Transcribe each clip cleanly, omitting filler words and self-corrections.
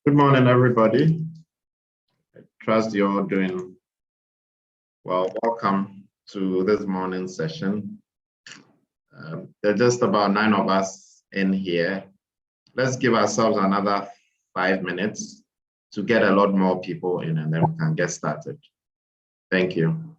Good morning, everybody. Trust you're all doing well. Welcome to this morning session. There are just about 9 of us in here. Let's give ourselves another 5 minutes to get a lot more people in, and then we can get started. Thank you.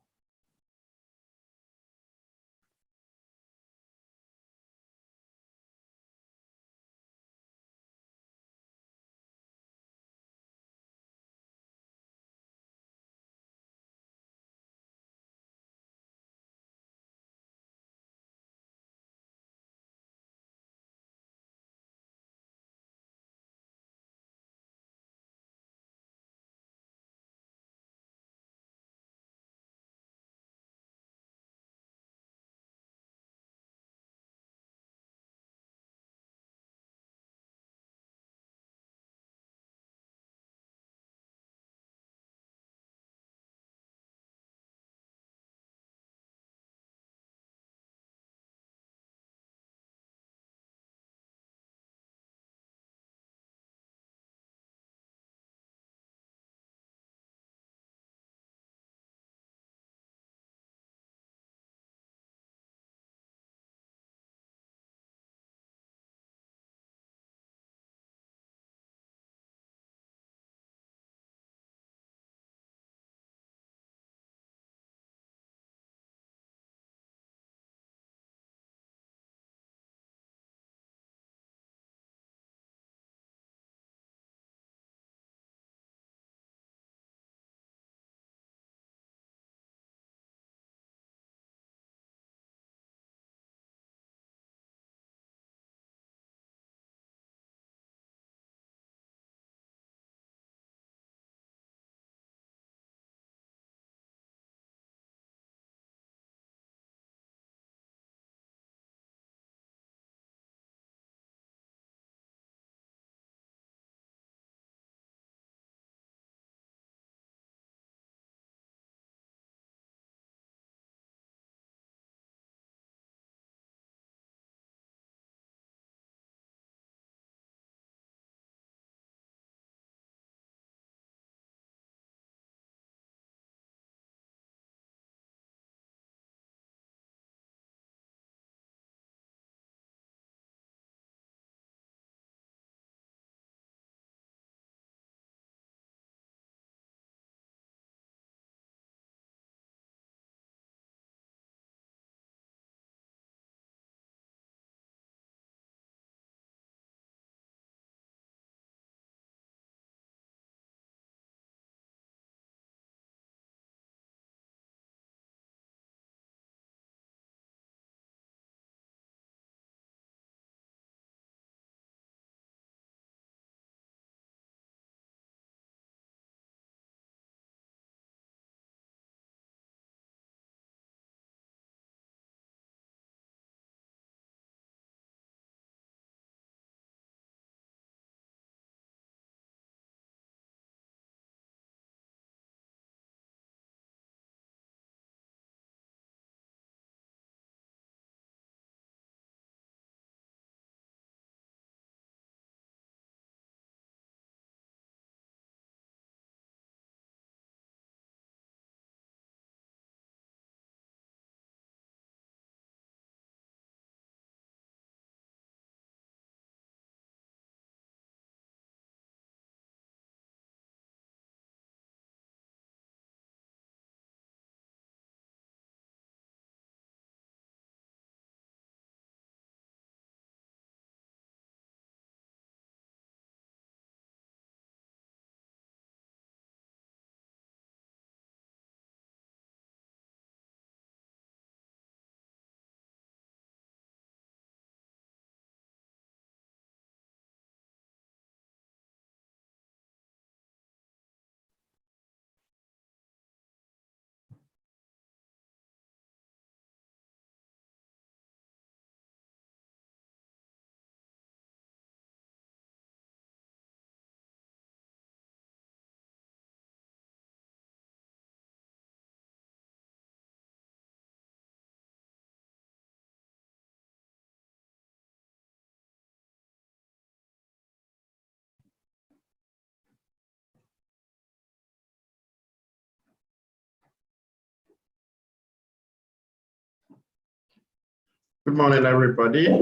Good morning, everybody.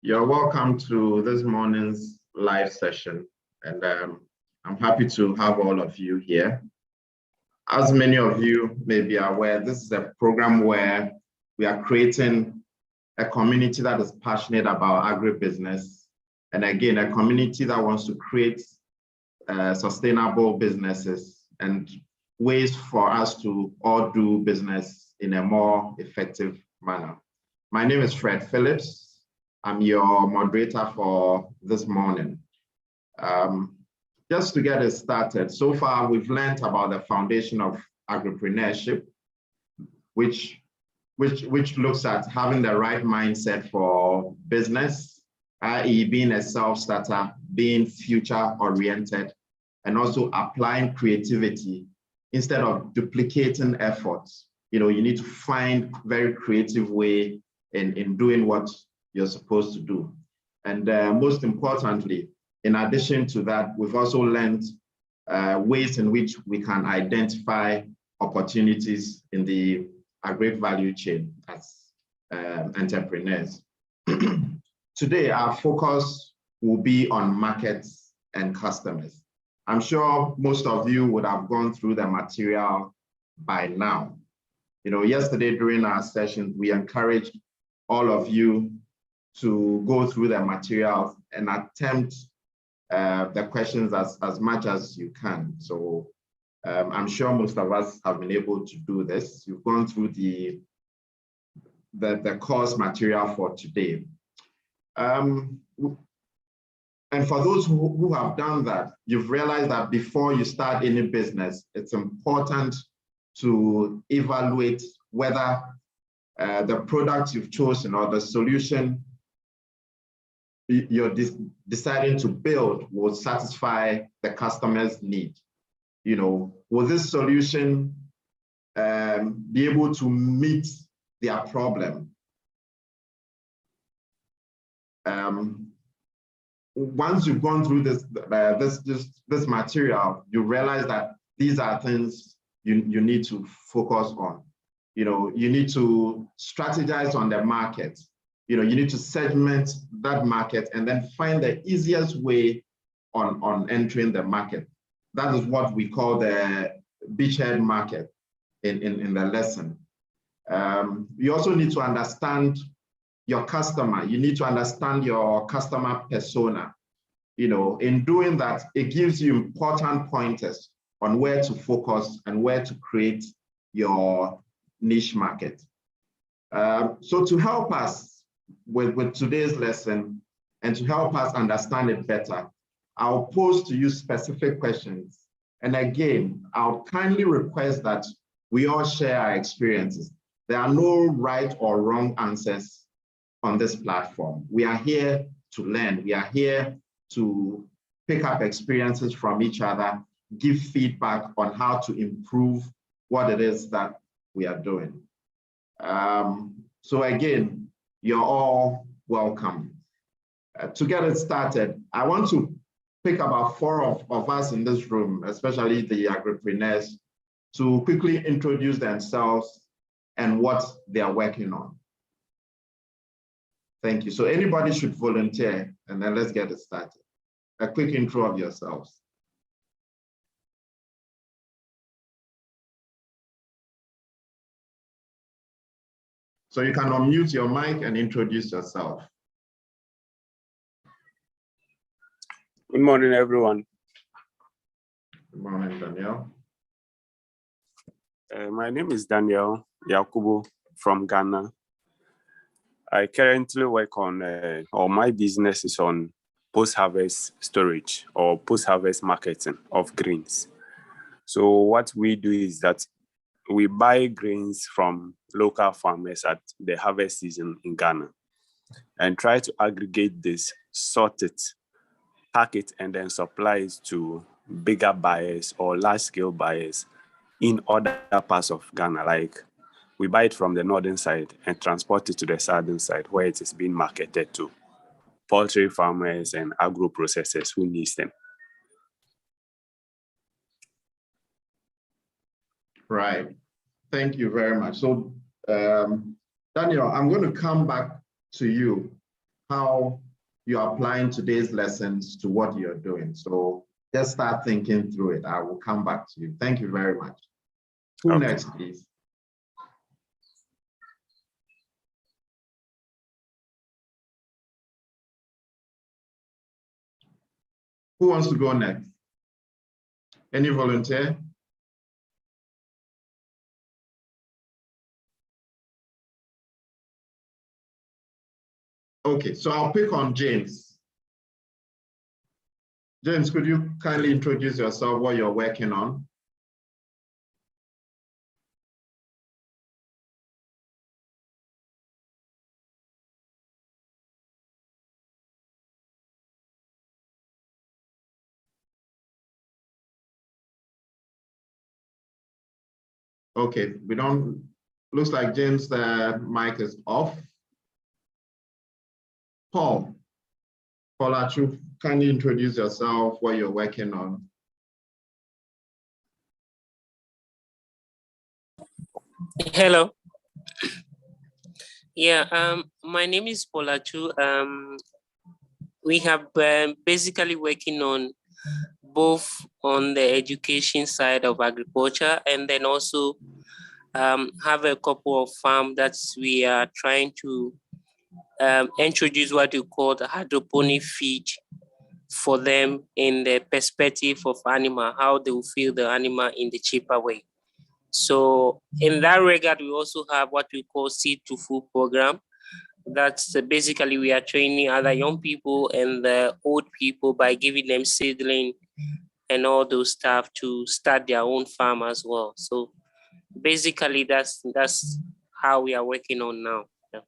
You're welcome to this morning's live session, and I'm happy to have all of you here. As many of you may be aware, this is a program where we are creating a community that is passionate about agribusiness, and again, a community that wants to create sustainable businesses and ways for us to all do business in a more effective manner. My name is Fred Phillips. I'm your moderator for this morning. Just to get it started, so far we've learned about the foundation of agripreneurship, which looks at having the right mindset for business, i.e. being a self-starter, being future-oriented, and also applying creativity instead of duplicating efforts. You know, you need to find very creative way in doing what you're supposed to do. And most importantly, in addition to that, we've also learned ways in which we can identify opportunities in the agri value chain as entrepreneurs. Today, our focus will be on markets and customers. I'm sure most of you would have gone through the material by now. You know, yesterday during our session, we encouraged all of you to go through the materials and attempt the questions as much as you can. So I'm sure most of us have been able to do this. You've gone through the course material for today. And for those who have done that, you've realized that before you start any business, it's important to evaluate whether the product you've chosen or the solution you're deciding to build will satisfy the customer's need. You know, will this solution be able to meet their problem? Once you've gone through this material, you realize that these are things you need to focus on. You know, you need to strategize on the market. You know, you need to segment that market and then find the easiest way on entering the market. That is what we call the beachhead market in the lesson. You also need to understand your customer. You need to understand your customer persona. You know, in doing that, it gives you important pointers on where to focus and where to create your niche market. So to help us with today's lesson and to help us understand it better, I'll pose to you specific questions. And again, I'll kindly request that we all share our experiences. There are no right or wrong answers on this platform. We are here to learn. We are here to pick up experiences from each other, give feedback on how to improve what it is that we are doing. So again, you're all welcome. To get it started, I want to pick about 4 of us in this room, especially the agripreneurs, to quickly introduce themselves and what they are working on. Thank you. So anybody should volunteer, and then let's get it started. A quick intro of yourselves. So you can unmute your mic and introduce yourself. Good morning, everyone. Good morning, Daniel. My name is Daniel Yakubu from Ghana. I currently work on, or my business is on post-harvest storage or post-harvest marketing of grains. So what we do is that we buy grains from local farmers at the harvest season in Ghana and try to aggregate this, sort it, pack it, and then supply it to bigger buyers or large-scale buyers in other parts of Ghana. Like we buy it from the northern side and transport it to the southern side where it is being marketed to poultry farmers and agro-processors who need them. Right. Thank you very much. So Daniel, I'm going to come back to you, how you're applying today's lessons to what you're doing. So just start thinking through it. I will come back to you. Thank you very much. Who next, please? Who wants to go next? Any volunteer? Okay, so I'll pick on James. James, could you kindly introduce yourself, what you're working on? Okay, looks like James' mic is off. Paul Achu, can you introduce yourself, what you're working on? Hello. Yeah, my name is Paul Achu. We have been basically working on both on the education side of agriculture, and then also have a couple of farms that we are trying to introduce what you call the hydroponic feed for them in the perspective of animal, how they will feed the animal in the cheaper way. So in that regard, we also have what we call seed to food program. That's basically we are training other young people and the old people by giving them seedling and all those stuff to start their own farm as well. So basically that's how we are working on now. Yeah.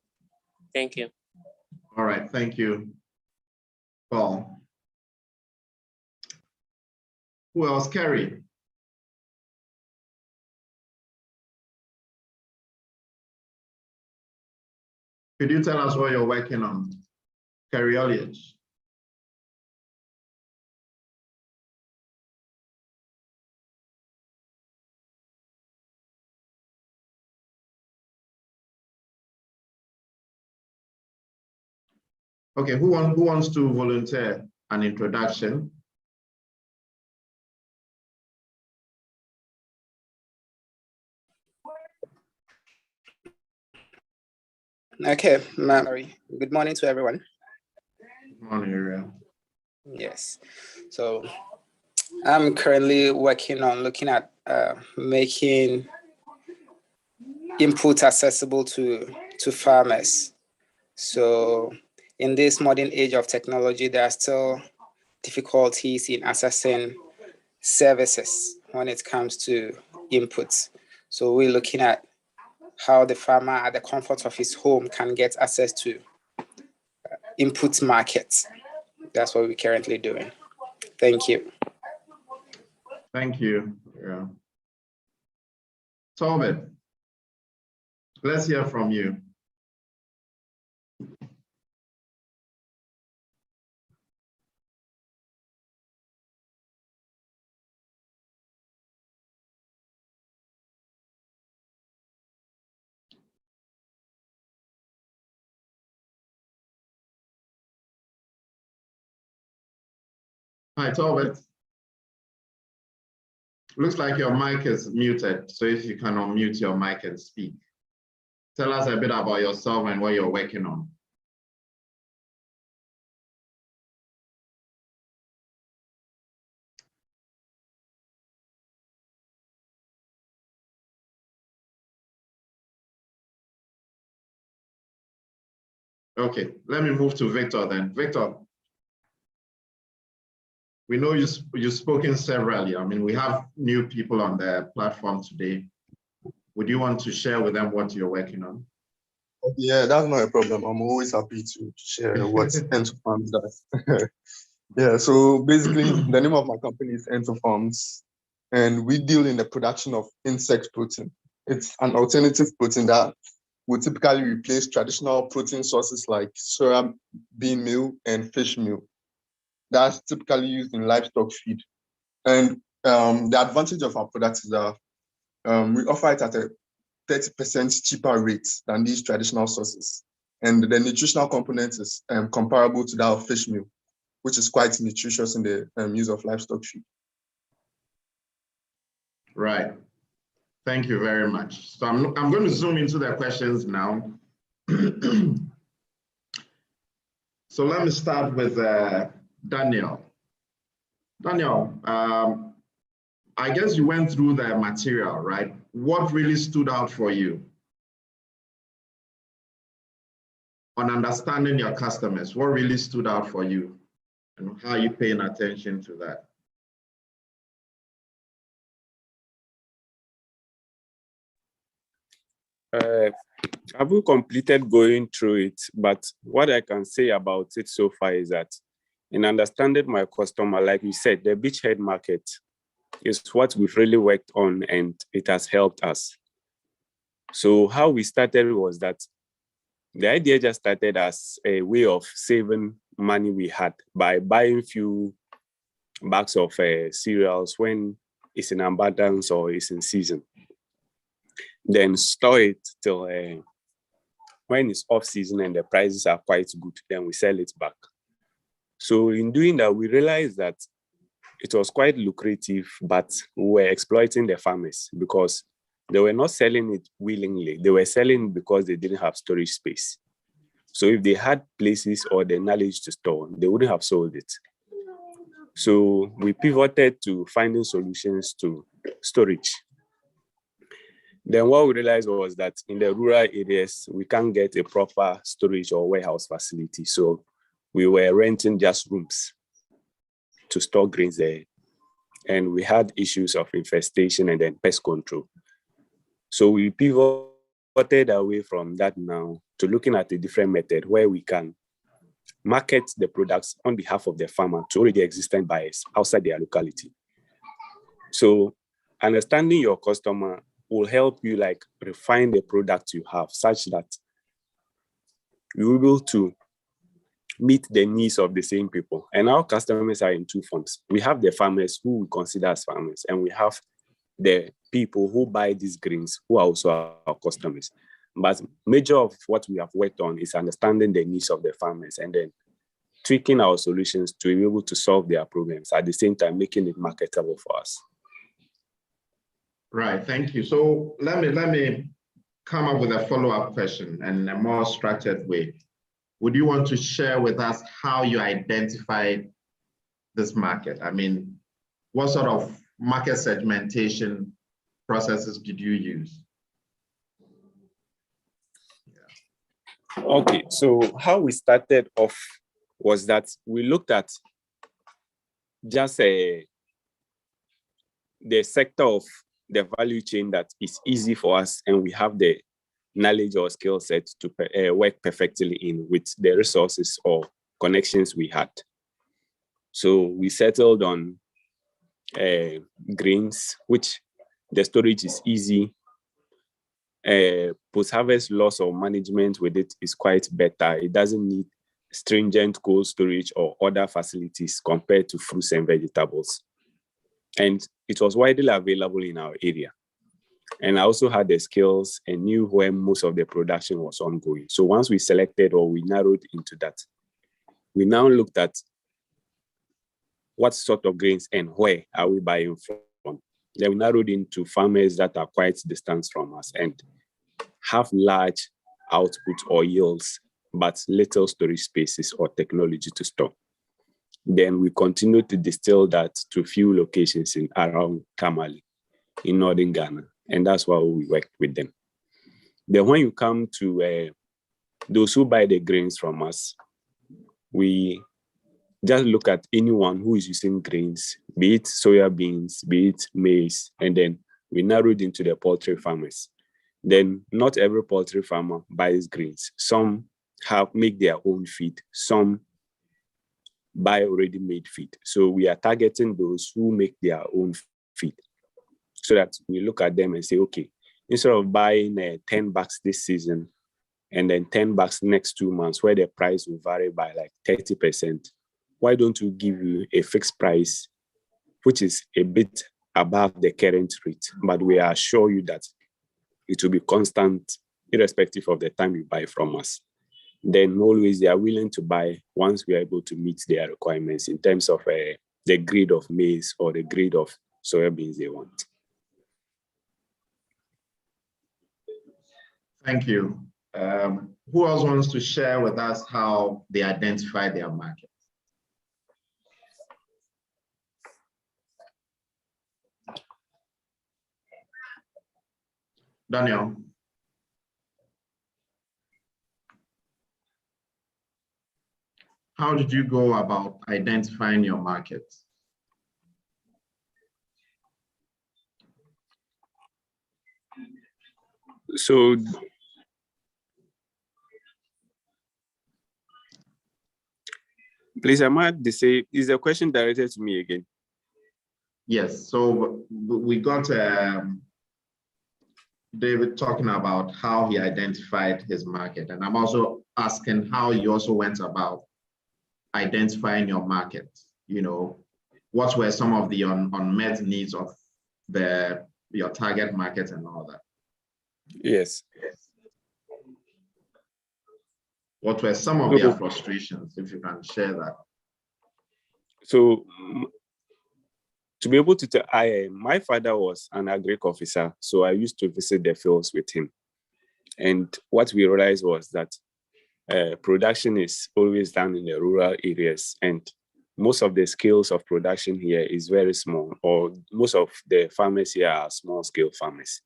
Thank you. All right, thank you, Paul. Who else? Kerry. Could you tell us what you're working on? Kerry Elliott. Okay, who wants to volunteer an introduction? Okay, Mary. Good morning to everyone. Good morning, Ariel. Yes, so I'm currently working on looking at making input accessible to farmers. So in this modern age of technology, there are still difficulties in accessing services when it comes to inputs. So we're looking at how the farmer at the comfort of his home can get access to input markets. That's what we're currently doing. Thank you. Thank you. Yeah. Tobit, let's hear from you. Hi, Tobit. Looks like your mic is muted, so if you can unmute your mic and speak. Tell us a bit about yourself and what you're working on. Okay, let me move to Victor then. Victor, we know you've spoken severally. I mean, we have new people on the platform today. Would you want to share with them what you're working on? Yeah, that's not a problem. I'm always happy to share what Entofarms does. Yeah, so basically the name of my company is Entofarms, and we deal in the production of insect protein. It's an alternative protein that would typically replace traditional protein sources like soya bean meal and fish meal. That's typically used in livestock feed. And the advantage of our product is that we offer it at a 30% cheaper rates than these traditional sources. And the nutritional component is comparable to that of fish meal, which is quite nutritious in the use of livestock feed. Right. Thank you very much. So I'm going to zoom into the questions now. So let me start with Daniel. Daniel, I guess you went through the material, right? What really stood out for you on understanding your customers? What really stood out for you, and how are you paying attention to that? I haven't completed going through it, but what I can say about it so far is that in understanding my customer, like you said, the beachhead market is what we've really worked on, and it has helped us. So how we started was that the idea just started as a way of saving money we had by buying few bags of cereals when it's in abundance or it's in season. Then store it till when it's off season and the prices are quite good, then we sell it back. So in doing that, we realized that it was quite lucrative, but we were exploiting the farmers because they were not selling it willingly. They were selling because they didn't have storage space. So if they had places or the knowledge to store, they wouldn't have sold it. So we pivoted to finding solutions to storage. Then what we realized was that in the rural areas, we can't get a proper storage or warehouse facility. So we were renting just rooms to store grains there. And we had issues of infestation and then pest control. So we pivoted away from that now to looking at a different method where we can market the products on behalf of the farmer to already existing buyers outside their locality. So understanding your customer will help you like refine the product you have such that you're able to meet the needs of the same people. And our customers are in two forms. We have the farmers who we consider as farmers, and we have the people who buy these grains who are also our customers. But major of what we have worked on is understanding the needs of the farmers and then tweaking our solutions to be able to solve their problems, at the same time making it marketable for us. Right, thank you. So let me come up with a follow-up question in a more structured way. Would you want to share with us how you identified this market? I mean, what sort of market segmentation processes did you use? Okay, so how we started off was that we looked at just the sector of the value chain that is easy for us and we have the knowledge or skill set to work perfectly in with the resources or connections we had. So we settled on grains, which the storage is easy. Post-harvest loss or management with it is quite better. It doesn't need stringent cold storage or other facilities compared to fruits and vegetables. And it was widely available in our area. And I also had the skills and knew where most of the production was ongoing. So once we selected or we narrowed into that, we now looked at what sort of grains and where are we buying from. Then we narrowed into farmers that are quite distant from us and have large output or yields, but little storage spaces or technology to store. Then we continued to distill that to few locations in around Tamale in northern Ghana. And that's why we worked with them. Then when you come to those who buy the grains from us, we just look at anyone who is using grains, be it soya beans, be it maize, and then we narrowed into the poultry farmers. Then not every poultry farmer buys grains. Some make their own feed. Some buy already made feed. So we are targeting those who make their own feed so that we look at them and say, okay, instead of buying 10 bags this season and then 10 bags next 2 months where the price will vary by like 30%, why don't we give you a fixed price, which is a bit above the current rate, but we assure you that it will be constant, irrespective of the time you buy from us. Then always they are willing to buy once we are able to meet their requirements in terms of the grade of maize or the grade of soybeans they want. Thank you. Who else wants to share with us how they identify their market? Daniel. How did you go about identifying your market? So please, I might say, is the question directed to me again? Yes, so we got David talking about how he identified his market, and I'm also asking how you also went about identifying your market. You know, what were some of the unmet needs of your target market and all that? Yes. What were some of their frustrations, if you can share that? So to be able to tell, my father was an agric officer, so I used to visit the fields with him. And what we realized was that production is always done in the rural areas, and most of the scales of production here is very small, or most of the farmers here are small scale farmers.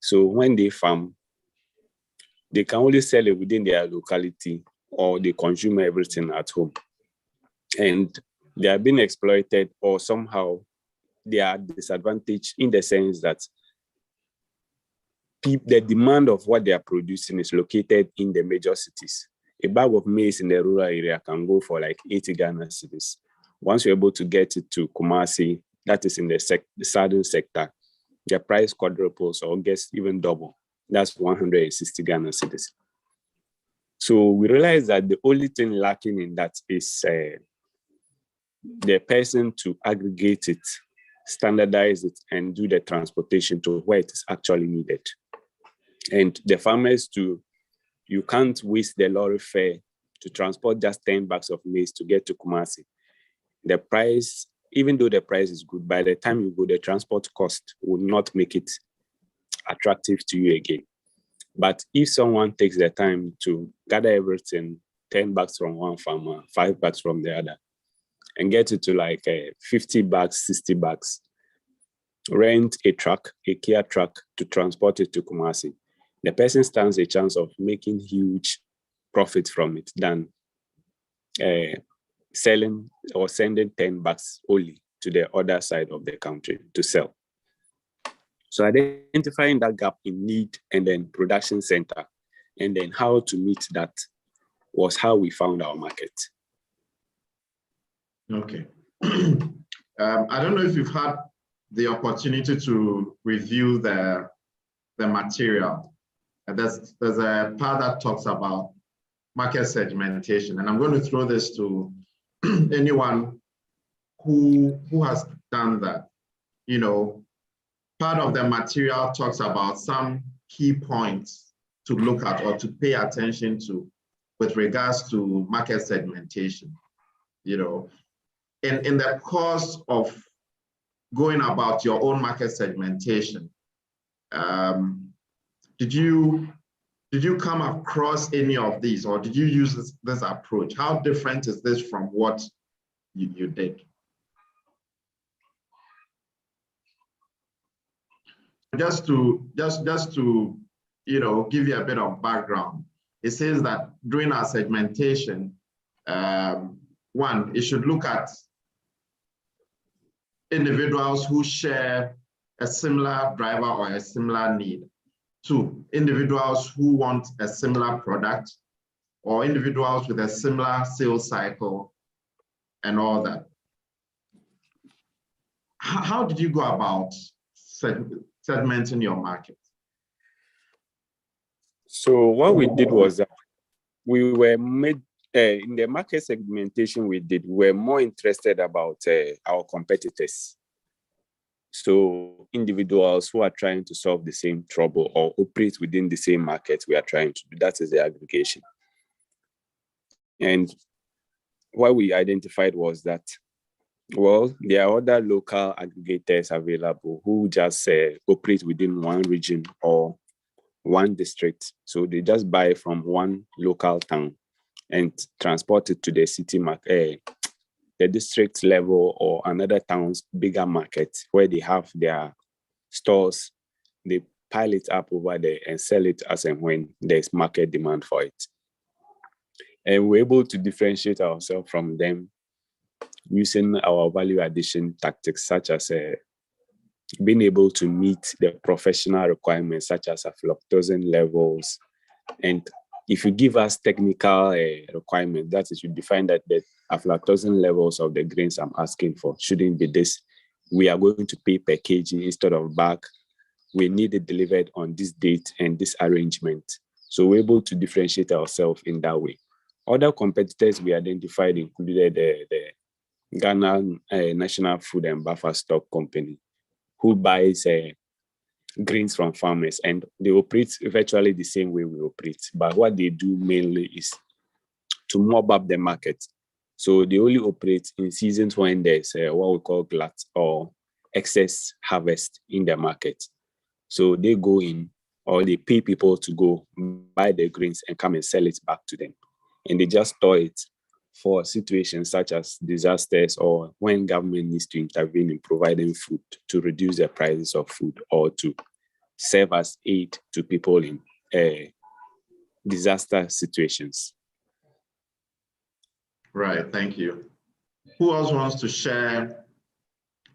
So when they farm, they can only sell it within their locality, or they consume everything at home. And they are being exploited, or somehow they are disadvantaged in the sense that the demand of what they are producing is located in the major cities. A bag of maize in the rural area can go for like 80 Ghana cedis. Once you're able to get it to Kumasi, that is in the southern sector, the price quadruples or gets even double. That's 160 Ghana cedis. So we realized that the only thing lacking in that is the person to aggregate it, standardize it, and do the transportation to where it is actually needed. And the farmers you can't waste the lorry fare to transport just 10 bags of maize to get to Kumasi. The price, even though the price is good, by the time you go, the transport cost will not make it attractive to you again. But if someone takes the time to gather everything, 10 bags from one farmer, 5 bags from the other, and get it to like 50 bags, 60 bags, rent a truck, a Kia truck to transport it to Kumasi, the person stands a chance of making huge profit from it than selling or sending 10 bags only to the other side of the country to sell. So identifying that gap in need and then production center and then how to meet that was how we found our market. Okay. I don't know if you've had the opportunity to review the material. There's a part that talks about market segmentation, and I'm going to throw this to anyone who has done that. You know, part of the material talks about some key points to look at or to pay attention to with regards to market segmentation. You know, in the course of going about your own market segmentation, did you come across any of these, or did you use this approach? How different is this from what you did? Just to give you a bit of background, it says that during our segmentation, one, it should look at individuals who share a similar driver or a similar need. 2, individuals who want a similar product, or individuals with a similar sales cycle and all that. How did you go about segmenting your market? So what we did was that we were made, in the market segmentation we did, we were more interested about our competitors. So individuals who are trying to solve the same trouble or operate within the same market we are trying to do, that is the aggregation. And what we identified was that, well, there are other local aggregators available who just operate within one region or one district. So they just buy from one local town and transport it to the city market, the district level or another town's bigger market where they have their stores. They pile it up over there and sell it as and when there's market demand for it. And we're able to differentiate ourselves from them using our value addition tactics, such as being able to meet the professional requirements, such as aflatoxin levels. And if you give us technical requirements, that is, you define that the aflatoxin levels of the grains I'm asking for shouldn't be this. We are going to pay per kg instead of bag. We need it delivered on this date and this arrangement. So we're able to differentiate ourselves in that way. Other competitors we identified included the Ghana National Food and Buffer Stock Company, who buys grains from farmers, and they operate virtually the same way we operate. But what they do mainly is to mob up the market. So they only operate in seasons when there's what we call glut or excess harvest in the market. So they go in, or they pay people to go buy the grains and come and sell it back to them. And they just store it for situations such as disasters or when government needs to intervene in providing food to reduce the prices of food or to serve as aid to people in disaster situations. Right, thank you. Who else wants to share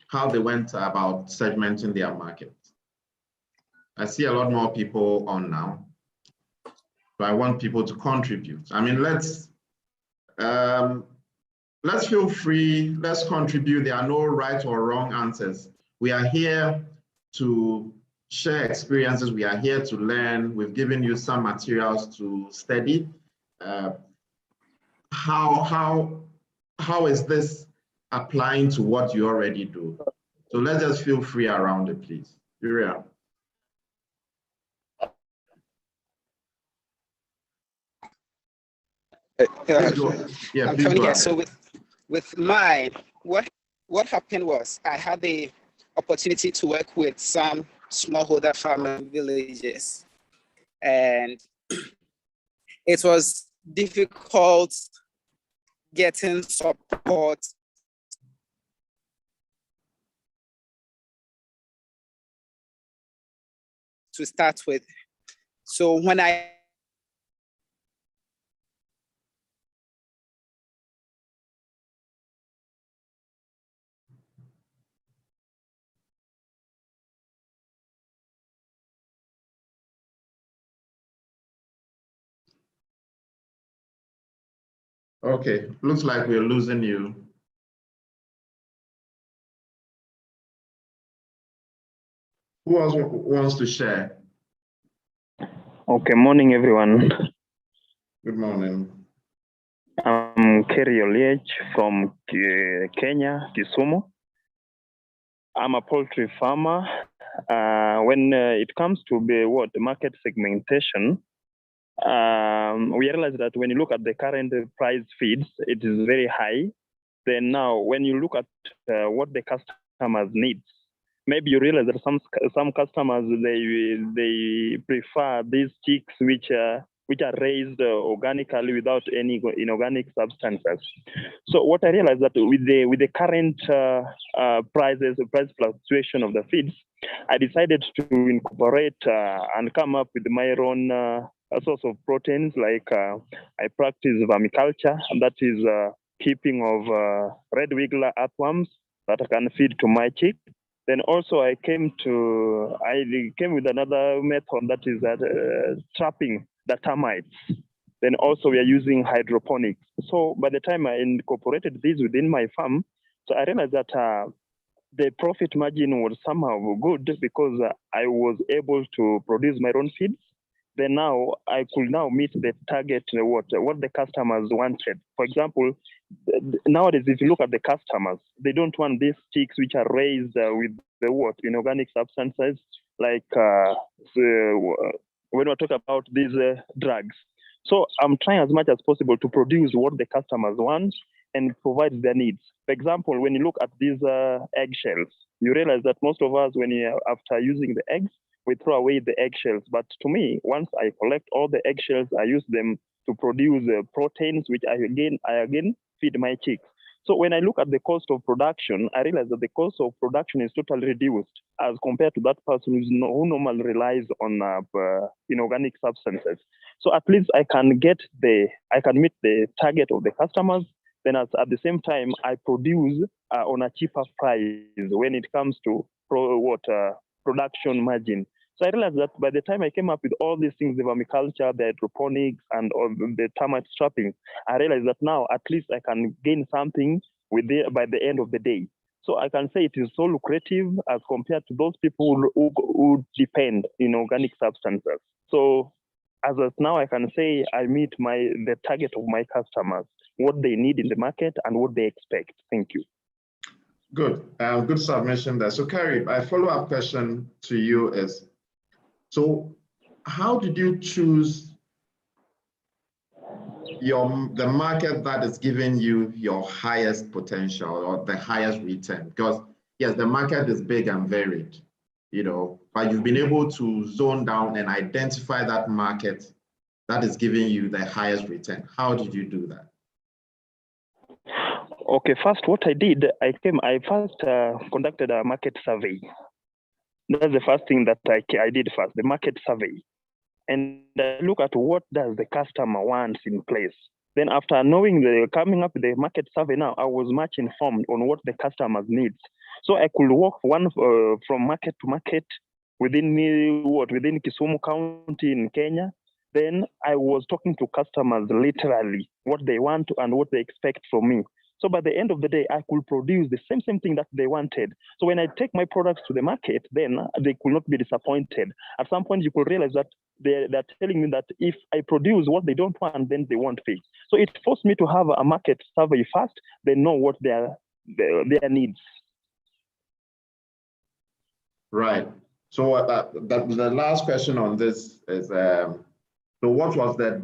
how they went about segmenting their market? I see a lot more people on now, so I want people to contribute. I mean, let's feel free, let's contribute. There are no right or wrong answers. We are here to share experiences. We are here to learn. We've given you some materials to study. How is this applying to what you already do? So let's just feel free around it, please. Uriah. Yeah, please go ahead. So with mine, what happened was I had the opportunity to work with some smallholder farming villages, and it was difficult getting support to start with. So when Okay, looks like we're losing you. Who else wants to share? Okay, morning everyone. Good morning. I'm Kerry Oliech from Kenya, Kisumu. I'm a poultry farmer. When it comes to the market segmentation, we realize that when you look at the current price feeds, it is very high. Then now, when you look at what the customers need, maybe you realize that some customers they prefer these chicks which are raised organically without any inorganic substances. So what I realized that with the current price fluctuation of the feeds, I decided to incorporate and come up with my own source of proteins. Like I practice vermiculture, and that is keeping of red wiggler earthworms that I can feed to my chick. Then also I came with another method, that is trapping the termites. Then also we are using hydroponics. So by the time I incorporated these within my farm, so I realized that the profit margin was somehow good because I was able to produce my own feeds. Then now I could now meet the target, what the customers wanted. For example, nowadays, if you look at the customers, they don't want these chicks which are raised with the organic substances, like when we talk about these drugs. So I'm trying as much as possible to produce what the customers want and provide their needs. For example, when you look at these eggshells, you realize that most of us, after using the eggs, we throw away the eggshells. But to me, once I collect all the eggshells, I use them to produce proteins, which I again feed my chicks. So when I look at the cost of production, I realize that the cost of production is totally reduced as compared to that person who normally relies on inorganic substances. So at least I can meet the target of the customers. Then at the same time, I produce on a cheaper price when it comes to production margin. So I realized that by the time I came up with all these things, the vermiculture, the hydroponics, and all the termite trapping, I realized that now at least I can gain something by the end of the day. So I can say it is so lucrative as compared to those people who depend in organic substances. So as of now, I can say I meet the target of my customers, what they need in the market and what they expect. Thank you. Good. Good submission there. So Carrie, my follow-up question to you is, so how did you choose the market that is giving you your highest potential or the highest return? Because yes, the market is big and varied, but you've been able to zone down and identify that market that is giving you the highest return. How did you do that? Okay, first what I did, I first conducted a market survey. That's the first thing that I did first, the market survey. And look at what does the customer want in place. Then after coming up with the market survey now, I was much informed on what the customers needs. So I could walk from market to market within Kisumu County in Kenya. Then I was talking to customers literally, what they want and what they expect from me. So by the end of the day, I could produce the same thing that they wanted. So when I take my products to the market, then they could not be disappointed. At some point, you could realize that they're telling me that if I produce what they don't want, then they won't pay. So it forced me to have a market survey first, then know what their needs. Right. So the last question on this is, so what was the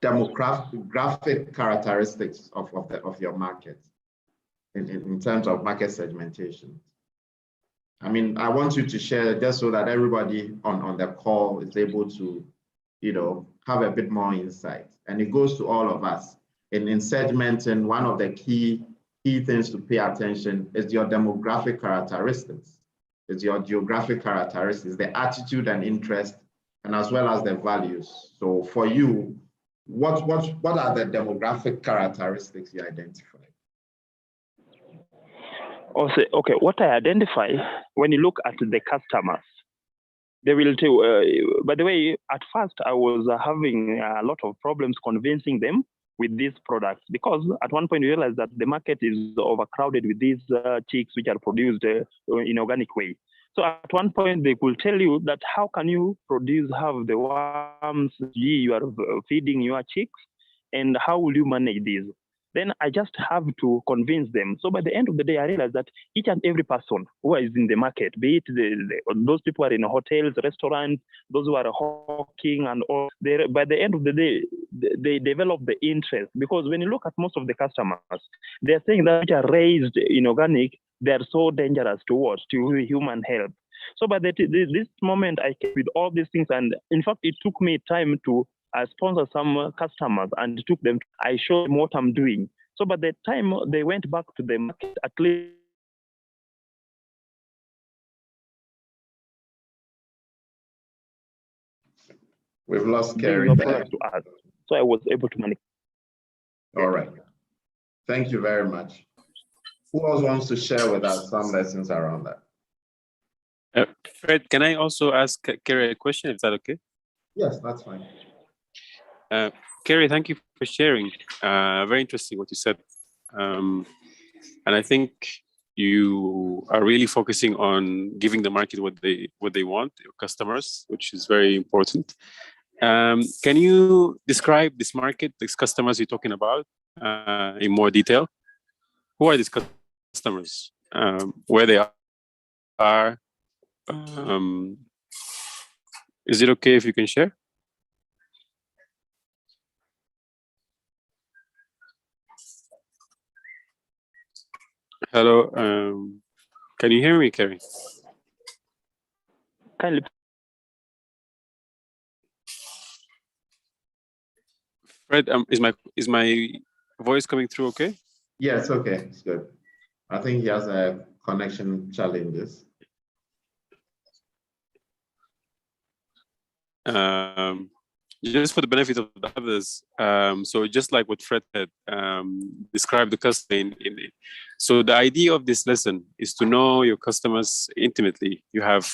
demographic characteristics of your market in terms of market segmentation? I mean, I want you to share just so that everybody on the call is able to, have a bit more insight. And it goes to all of us. In segmenting, one of the key things to pay attention is your demographic characteristics. It's your geographic characteristics, the attitude and interest, and as well as the values. So for you, what are the demographic characteristics you identify? Okay, what I identify when you look at the customers, they will tell. By the way, at first I was having a lot of problems convincing them with these products because at one point you realize that the market is overcrowded with these chicks which are produced in organic way. So at one point they could tell you that how can you have the worms you are feeding your chicks, and how will you manage these? Then I just have to convince them. So by the end of the day, I realized that each and every person who is in the market, be it those people who are in hotels, restaurants, those who are hawking and all, by the end of the day, they develop the interest. Because when you look at most of the customers, they're saying that which are raised in organic, they're so dangerous to human health. So by this moment, I came with all these things. And in fact, it took me time to sponsor some customers and took them. I showed them what I'm doing. So by the time they went back to the market, at least we've lost Carrie there. To us. So I was able to manage. All right. Thank you very much. Who else wants to share with us some lessons around that? Fred, can I also ask Carrie a question? Is that okay? Yes, that's fine. Carrie, thank you for sharing. Very interesting what you said. And I think you are really focusing on giving the market what they want, your customers, which is very important. Can you describe this market, these customers you're talking about? in more detail. Who are these customers? Where they are? Is it okay if you can share? Hello, can you hear me, Kerry? Kindly. Fred, is my voice coming through okay? Yes, okay, it's good. I think he has a connection challenges. Just for the benefit of the others, so just like what Fred had described the customer so the idea of this lesson is to know your customers intimately. You have,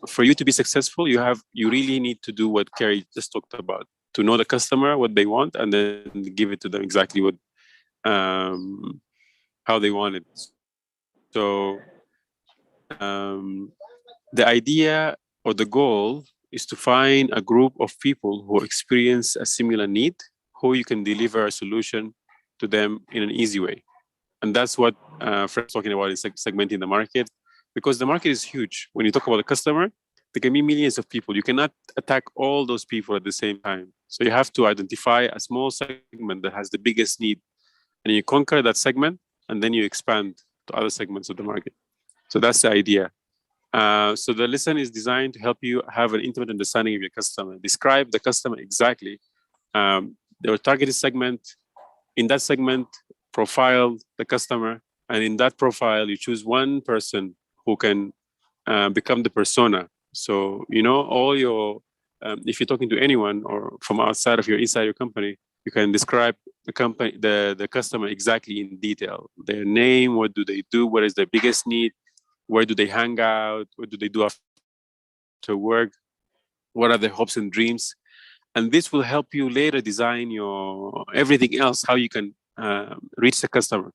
for you to be successful, you really need to do what Kerry just talked about, to know the customer, what they want, and then give it to them exactly what, how they want it. So the idea or the goal is to find a group of people who experience a similar need, who you can deliver a solution to them in an easy way. And that's what Fred's talking about, is segmenting the market, because the market is huge. When you talk about a customer, there can be millions of people. You cannot attack all those people at the same time. So you have to identify a small segment that has the biggest need, and you conquer that segment, and then you expand to other segments of the market. So that's the idea. So the lesson is designed to help you have an intimate understanding of your customer. Describe the customer exactly, their targeted segment. In that segment, profile the customer, and in that profile, you choose one person who can become the persona. So all your, if you're talking to anyone or from outside of inside your company, you can describe the company, the customer exactly in detail. Their name, what do they do, what is their biggest need, where do they hang out, what do they do after work, what are their hopes and dreams. And this will help you later design your everything else, how you can reach the customer.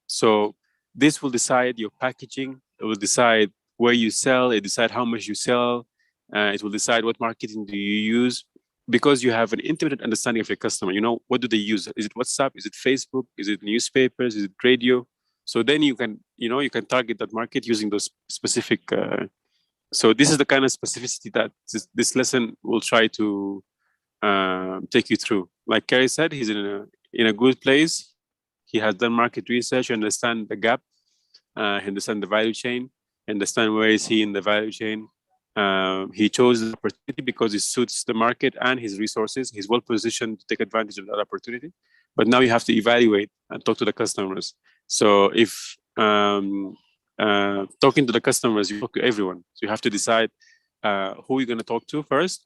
So this will decide your packaging, it will decide where you sell, it decide how much you sell, it will decide what marketing do you use, because you have an intimate understanding of your customer. What do they use? Is it WhatsApp? Is it Facebook? Is it newspapers? Is it radio? So then you can target that market using those specific. So this is the kind of specificity that this lesson will try to take you through. Like Kerry said, he's in a good place. He has done market research, understand the gap, understand the value chain, understand where is he in the value chain. He chose the opportunity because it suits the market and his resources. He's well positioned to take advantage of that opportunity. But now you have to evaluate and talk to the customers. So if talking to the customers, you talk to everyone. So you have to decide who you're going to talk to first.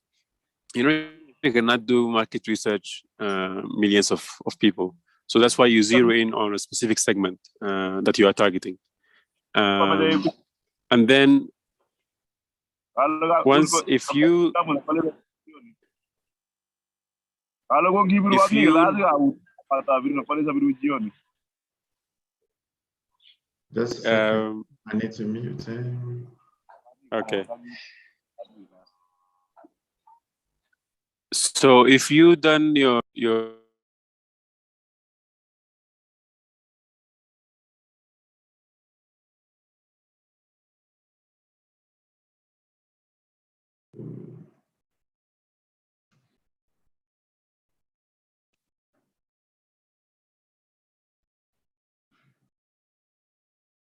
You cannot do market research millions of people. So that's why you zero in on a specific segment that you are targeting. And then once, if you Just a second. I need to mute him. Okay. So if you done your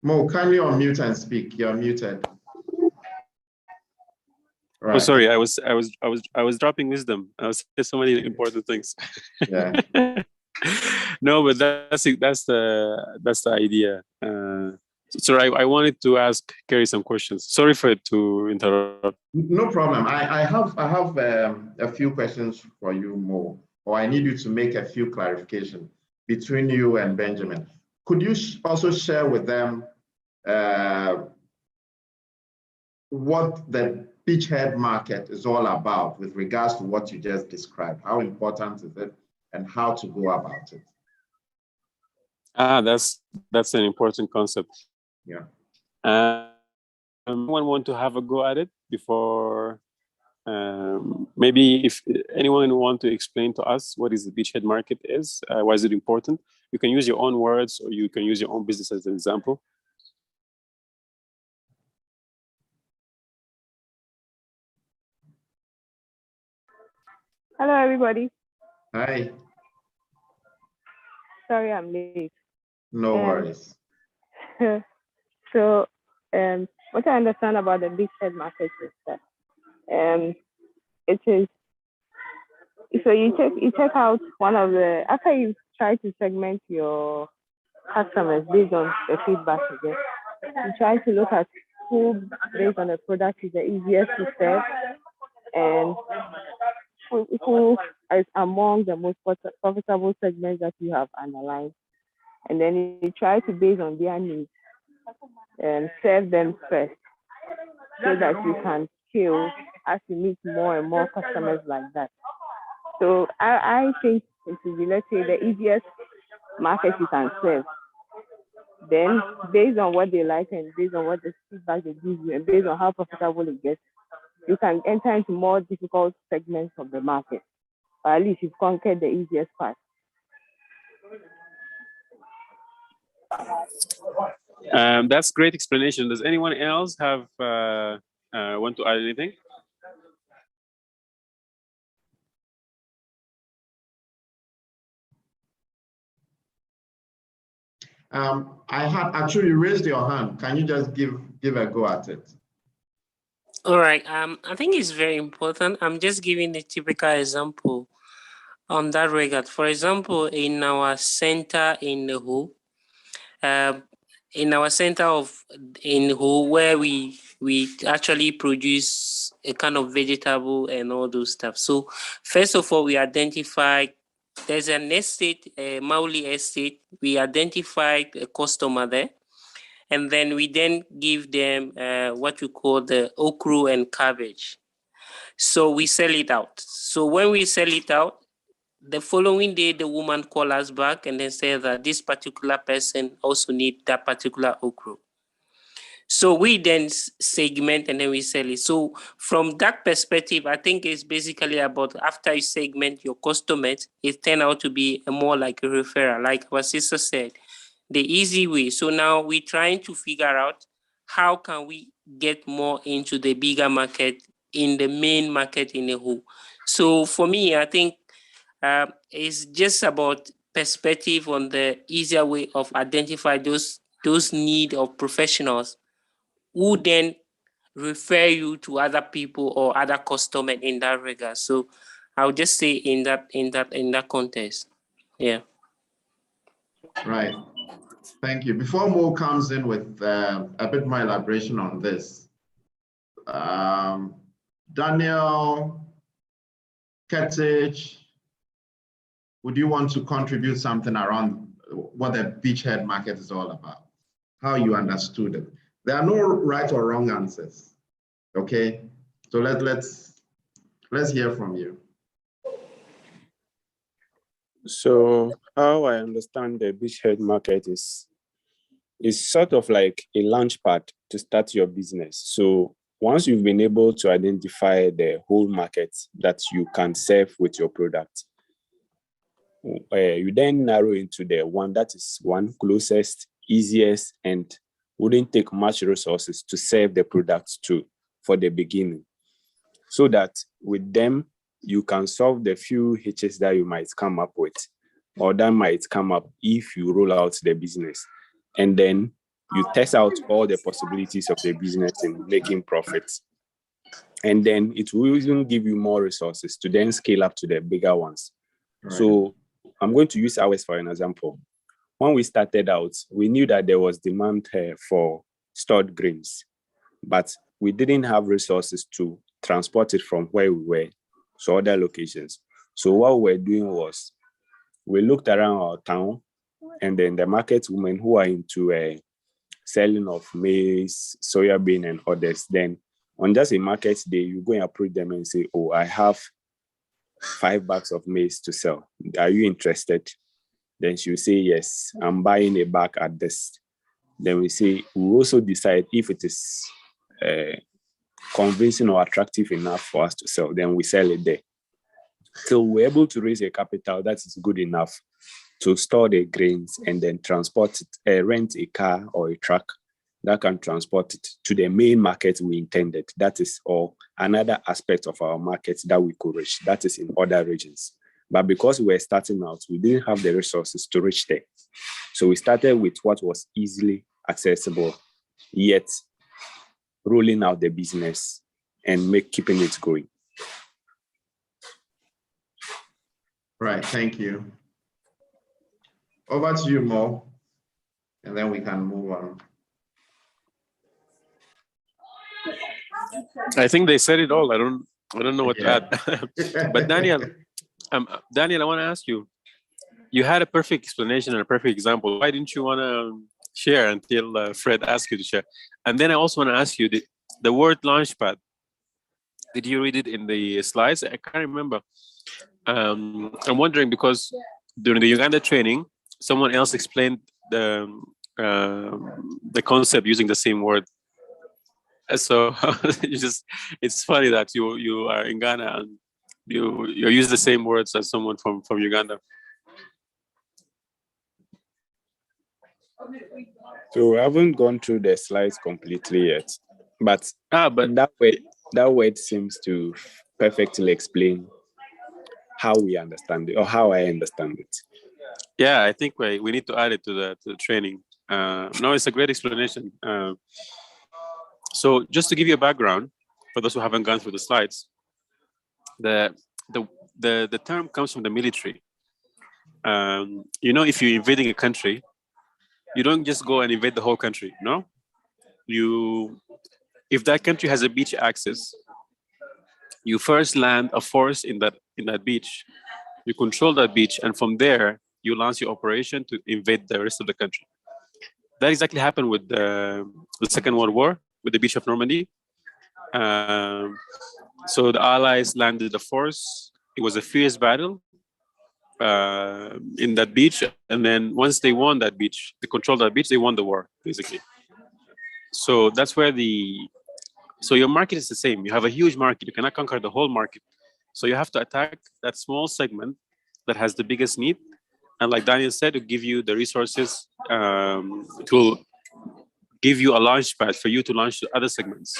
Mo, kindly unmute and speak. You're muted. Right. Oh, sorry, I was dropping wisdom. I was saying so many important things. Yeah. No, but that's the idea. So I wanted to ask Kerry some questions. Sorry to interrupt. No problem. I have a few questions for you, Mo, or I need you to make a few clarifications between you and Benjamin. Could you also share with them what the beachhead market is all about with regards to what you just described? How important is it, and how to go about it? That's an important concept. Yeah. Anyone want to have a go at it before Maybe if anyone want to explain to us what is the beachhead market is, why is it important? You can use your own words or you can use your own business as an example. Hello, everybody. Hi, Sorry I'm late. no worries. So, what I understand about the beachhead market is that it is, so you check out one of the, after you try to segment your customers based on the feedback you get, you try to look at who, based on the product, is the easiest to serve, and who is among the most profitable segments that you have analyzed. And then you try to, based on their needs, serve them first so that you can scale as you meet more and more customers like that. So I think it will be, let's say, the easiest market you can serve. Then, based on what they like and based on what the feedback they give you and based on how profitable it gets, you can enter into more difficult segments of the market. Or at least you've conquered the easiest part. That's great explanation. Does anyone else have want to add anything? I had actually raised your hand. Can you just give a go at it? All right. I think it's very important. I'm just giving a typical example on that regard. For example, in our center in the Ho, where we actually produce a kind of vegetable and all those stuff. So first of all, we identify there's an estate, a Mauli estate. We identified a customer there. And then we then give them what we call the okra and cabbage. So we sell it out. So when we sell it out, the following day, the woman calls us back and then says that this particular person also needs that particular okra. So we then segment and then we sell it. So from that perspective, I think it's basically about after you segment your customers, it turned out to be more like a referral, like our sister said, the easy way. So now we're trying to figure out how can we get more into the bigger market, in the main market in the whole. So for me, I think it's just about perspective on the easier way of identify those need of professionals who then refer you to other people or other customers in that regard. So I'll just say in that context. Yeah. Right. Thank you. Before Mo comes in with a bit more elaboration on this, Daniel, Ketich, would you want to contribute something around what the beachhead market is all about? How you understood it? There are no right or wrong answers. Okay, so let's hear from you. So how I understand the beachhead market is sort of like a launch pad to start your business. So once you've been able to identify the whole market that you can serve with your product, you then narrow into the one that is closest, easiest, and wouldn't take much resources to serve the products to for the beginning. So that with them, you can solve the few hitches that you might come up with, or that might come up if you roll out the business. And then you test out all the possibilities of the business in making profits. And then it will even give you more resources to then scale up to the bigger ones. Right. So I'm going to use ours for an example. When we started out, we knew that there was demand for stored grains, but we didn't have resources to transport it from where we were to other locations. So what we were doing was we looked around our town, and then the market women who are into selling of maize, soya bean, and others, then on just a market day, you go and approach them and say, oh, I have 5 bags of maize to sell. Are you interested? Then she'll say, yes, I'm buying a bag at this. Then we say, we also decide if it is convincing or attractive enough for us to sell, then we sell it there. Till we're able to raise a capital that is good enough to store the grains and then transport it, rent a car or a truck that can transport it to the main market we intended. That is all another aspect of our market that we could reach. That is in other regions. But because we're starting out, we didn't have the resources to reach there. So we started with what was easily accessible, yet rolling out the business and keeping it going. Right, thank you. Over to you, Mo, and then we can move on. I think they said it all. I don't know what to add. But Daniel, Daniel, I want to ask you. You had a perfect explanation and a perfect example. Why didn't you want to share until Fred asked you to share? And then I also want to ask you the word launchpad. Did you read it in the slides? I can't remember. I'm wondering because during the Uganda training, someone else explained the concept using the same word. So it's funny that you are in Ghana and you use the same words as someone from Uganda. So I haven't gone through the slides completely yet, but that word seems to perfectly explain how we understand it or how I understand it. Yeah, I think we need to add it to the training. No, it's a great explanation. So just to give you a background for those who haven't gone through the slides, the term comes from the military. If you're invading a country, you don't just go and invade the whole country. No, if that country has a beach access, you first land a force in that beach. You control that beach, and from there you launch your operation to invade the rest of the country. That exactly happened with the Second World War with the Beach of Normandy. So the Allies landed a force. It was a fierce battle in that beach, and then once they won that beach, they controlled that beach, they won the war, basically. So that's where so your market is the same. You have a huge market. You cannot conquer the whole market. So you have to attack that small segment that has the biggest need. And like Daniel said, to give you the resources to give you a launch pad for you to launch to other segments.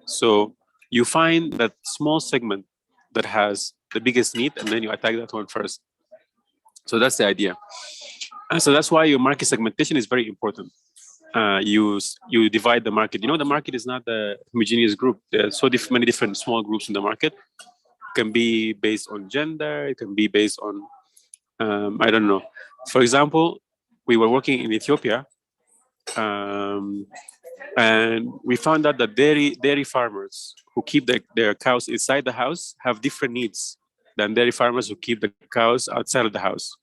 So you find that small segment that has the biggest need, and then you attack that one first. So that's the idea. And so that's why your market segmentation is very important. You divide the market. The market is not a homogeneous group. There are so many different small groups in the market. It can be based on gender. It can be based on, I don't know. For example, we were working in Ethiopia, and we found out that dairy farmers who keep their cows inside the house have different needs than dairy farmers who keep the cows outside of the house.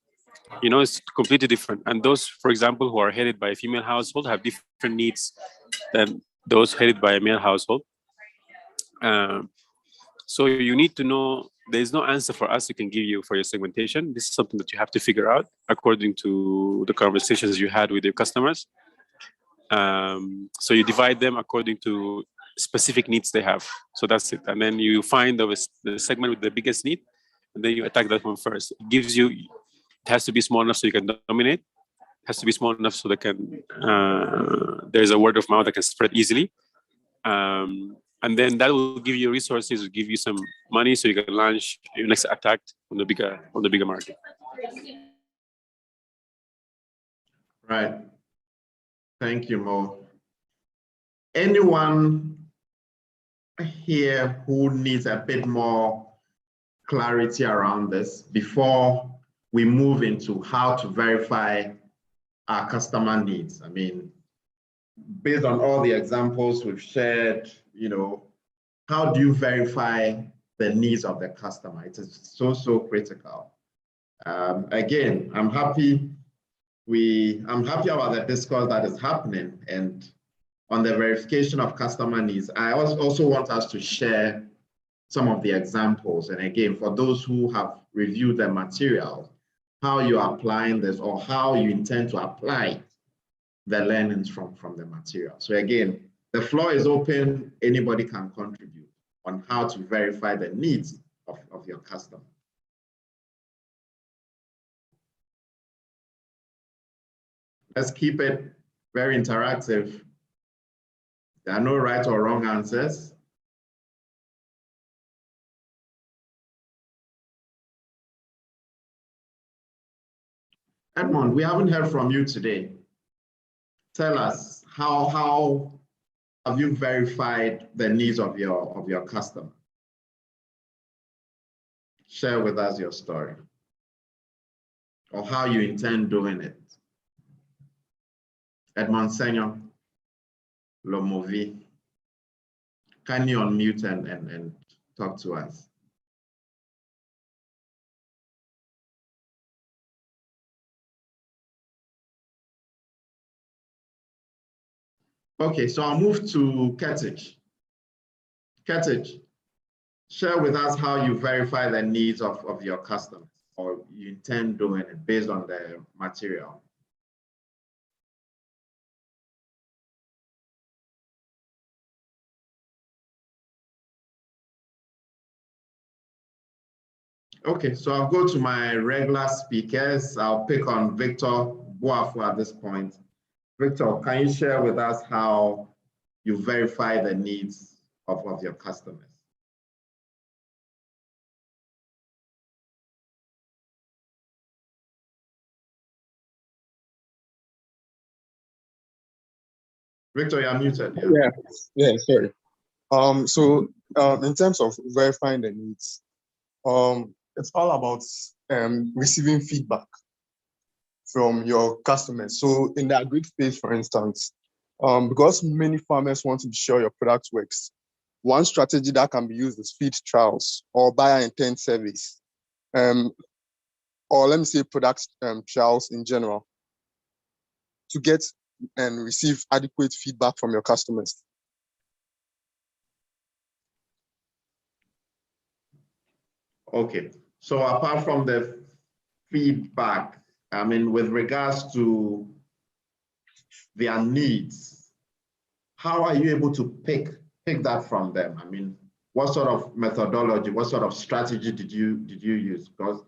It's completely different. And those, for example, who are headed by a female household have different needs than those headed by a male household. So you need to know, there's no answer for us we can give you for your segmentation. This is something that you have to figure out according to the conversations you had with your customers. So you divide them according to specific needs they have. So that's it. And then you find the segment with the biggest need, and then you attack that one first. It has to be small enough so you can dominate. It has to be small enough so there's a word of mouth that can spread easily. And then that will give you resources, will give you some money so you can launch your next attack on the bigger market. Right. Thank you, Mo. Anyone here who needs a bit more clarity around this before we move into how to verify our customer needs? I mean, based on all the examples we've shared, how do you verify the needs of the customer? It is so critical. Again, I'm happy about the discourse that is happening, and on the verification of customer needs. I also want us to share some of the examples. And again, for those who have reviewed the material, how you are applying this or how you intend to apply the learnings from the material. So again, The floor is open. Anybody can contribute on how to verify the needs of your customer. Let's keep it very interactive. There are no right or wrong answers. Edmond, we haven't heard from you today. Tell us, how have you verified the needs of your customer? Share with us your story or how you intend doing it. Edmond Senior, Lomovi, can you unmute and talk to us? Okay, so I'll move to Ketich. Ketich, share with us how you verify the needs of your customers, or you intend doing it based on the material. Okay, so I'll go to my regular speakers. I'll pick on Victor Boafo at this point. Victor, can you share with us how you verify the needs of your customers? Victor, you're muted. Yeah, sorry. In terms of verifying the needs, it's all about receiving feedback from your customers. So in the agri space, for instance, because many farmers want to be sure your product works, one strategy that can be used is field trials or buyer intent surveys, or let me say product trials in general, to get and receive adequate feedback from your customers. Okay, so apart from the feedback, I mean, with regards to their needs, how are you able to pick that from them? I mean, what sort of methodology, what sort of strategy did you use? Because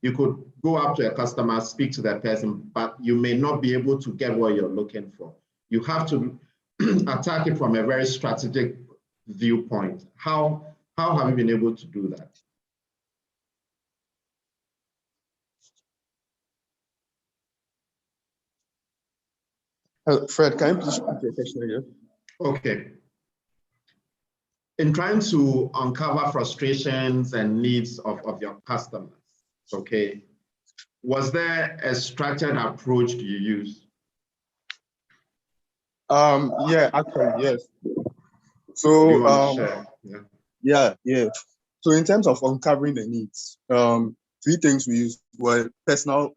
you could go up to a customer, speak to that person, but you may not be able to get what you're looking for. You have to attack it from a very strategic viewpoint. How have you been able to do that? Fred, can you please repeat your question again? Okay. In trying to uncover frustrations and needs of your customers, okay, was there a structured approach you use? Yeah, actually, yes. So, you want to share? Yeah. So in terms of uncovering the needs, three things we used were personal.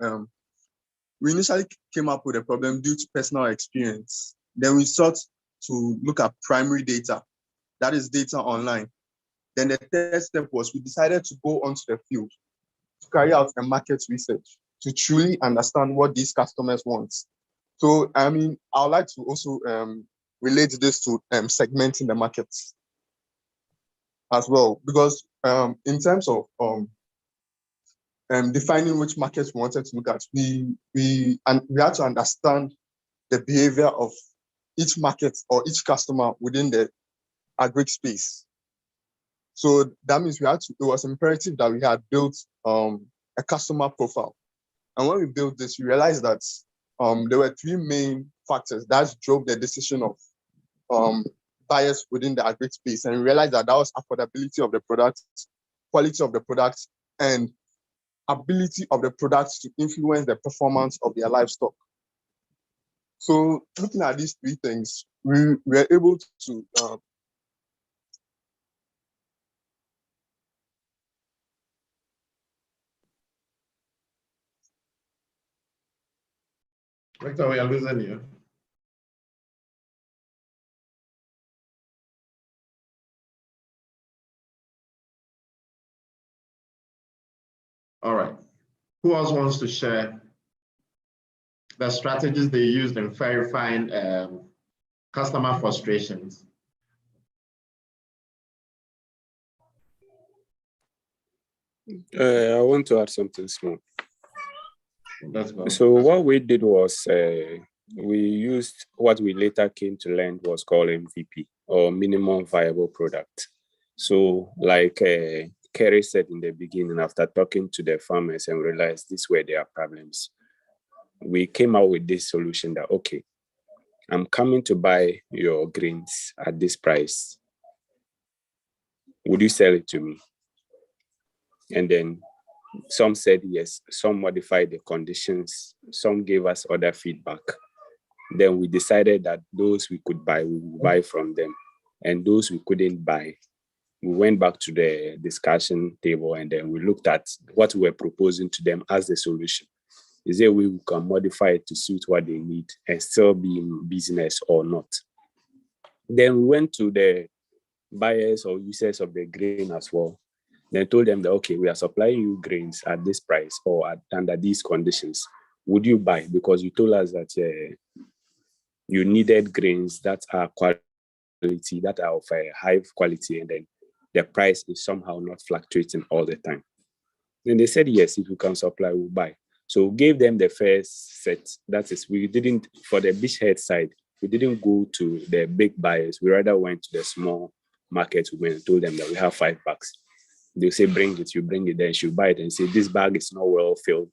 We initially came up with a problem due to personal experience. Then we sought to look at primary data, that is data online. Then the third step was we decided to go onto the field to carry out a market research to truly understand what these customers want. So, I mean, I would like to also relate this to segmenting the markets as well, because in terms of defining which markets we wanted to look at, we had to understand the behavior of each market or each customer within the agri space. So that means it was imperative that we had built a customer profile. And when we built this, we realized that there were three main factors that drove the decision of buyers within the agri space. And we realized that was affordability of the product, quality of the product, and ability of the products to influence the performance of their livestock. So looking at these three things, we were able to Victor, we are losing you. All right. Who else wants to share the strategies they used in verifying customer frustrations? I want to add something small. Let's go. So what we did was we used what we later came to learn was called MVP, or minimum viable product. So like Kerry said in the beginning, after talking to the farmers and realized these were their problems, we came out with this solution that, okay, I'm coming to buy your grains at this price. Would you sell it to me? And then some said yes, some modified the conditions, some gave us other feedback. Then we decided that those we could buy, we would buy from them. And those we couldn't buy, we went back to the discussion table and then we looked at what we were proposing to them as the solution. Is there a way we can modify it to suit what they need and still be in business or not? Then we went to the buyers or users of the grain as well. Then told them that, okay, we are supplying you grains at this price or under these conditions. Would you buy? Because you told us that you needed grains that are quality, that are of a high quality, and then the price is somehow not fluctuating all the time. Then they said, yes, if you can supply, we'll buy. So we gave them the first set. That is, we didn't, for the beachhead side, we didn't go to the big buyers. We rather went to the small market women and told them that we have 5 bags. They say, bring it, you bring it, then she'll buy it and say, this bag is not well filled.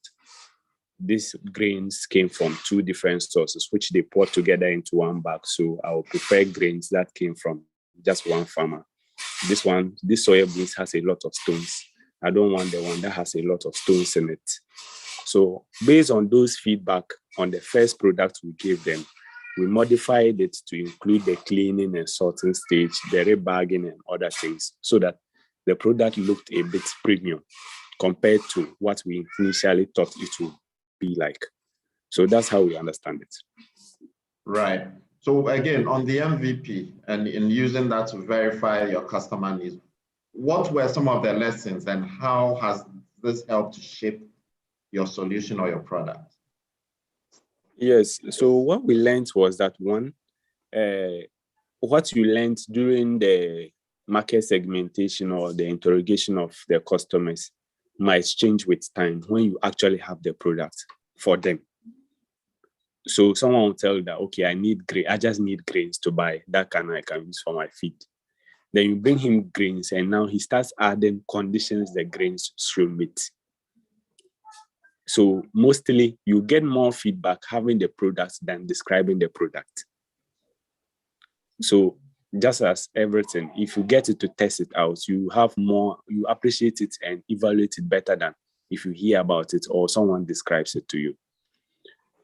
These grains came from 2 different sources, which they poured together into 1 bag. So I would prefer grains that came from just one farmer. This soya beans has a lot of stones. I don't want the one that has a lot of stones in it. So based on those feedback on the first product we gave them, we modified it to include the cleaning and sorting stage, the rebagging and other things, so that the product looked a bit premium compared to what we initially thought it would be like. So that's how we understand it. Right. So again, on the MVP and in using that to verify your customer needs, what were some of the lessons and how has this helped to shape your solution or your product? Yes. So what we learned was that one, what you learned during the market segmentation or the interrogation of the customers might change with time when you actually have the product for them. So someone will tell you that, okay, I just need grains to buy. That I can use for my feed. Then you bring him grains and now he starts adding conditions the grains should meet. So mostly you get more feedback having the product than describing the product. So just as everything, if you get it to test it out, you appreciate it and evaluate it better than if you hear about it or someone describes it to you.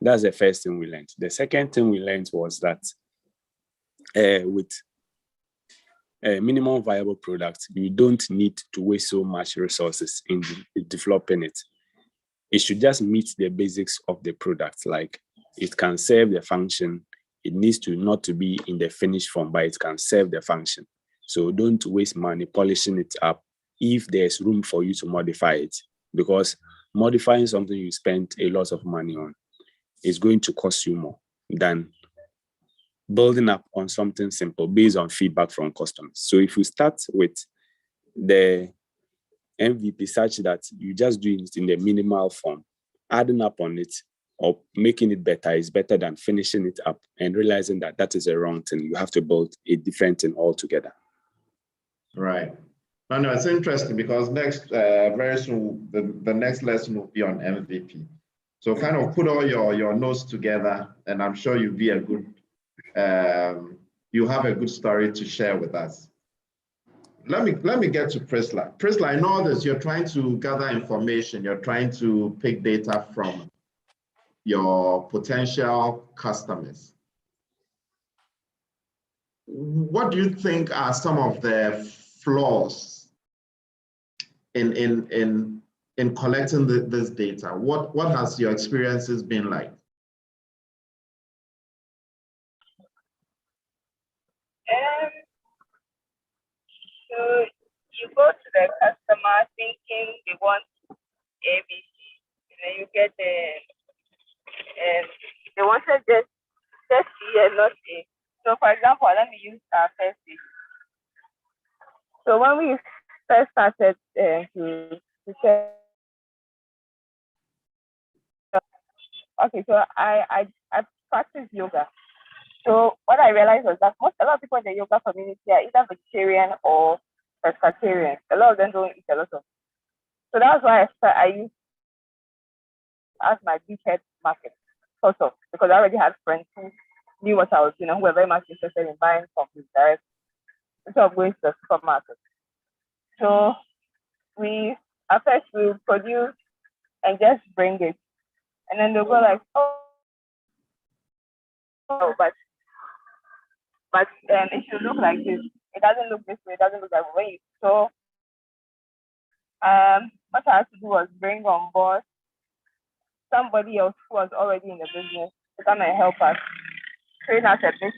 That's the first thing we learned. The second thing we learned was that with a minimum viable product, you don't need to waste so much resources in developing it. It should just meet the basics of the product. Like it can serve the function. It needs to not to be in the finished form, but it can serve the function. So don't waste money polishing it up if there's room for you to modify it, because modifying something you spent a lot of money on is going to cost you more than building up on something simple based on feedback from customers. So if you start with the MVP such that you just do it in the minimal form, adding up on it or making it better is better than finishing it up and realizing that that is a wrong thing. You have to build a different thing altogether. Right. No, it's interesting because next, very soon, the next lesson will be on MVP. So kind of put all your notes together, and I'm sure you'll be a good, you have a good story to share with us. Let me get to Prisla. Prisla, I know that you're trying to gather information, you're trying to pick data from your potential customers. What do you think are some of the flaws in collecting this data? What has your experiences been like? So you go to the customer thinking they want ABC, and then you get they wanted just C and not A. So, for example, let me use first day. So when we first started to share, okay, so I practice yoga. So what I realized was that a lot of people in the yoga community are either vegetarian or pescatarian. A lot of them don't eat a lot of. So that's why I used as my beachhead market, sort of, because I already had friends who knew what I was doing and who were very much interested in buying from me direct instead of going to the supermarket. So we at first we produce and just bring it, and then they'll go like, oh, but it should look like this. It doesn't look this way. It doesn't look that way. So what I had to do was bring on board somebody else who was already in the business to come and help us train us a bit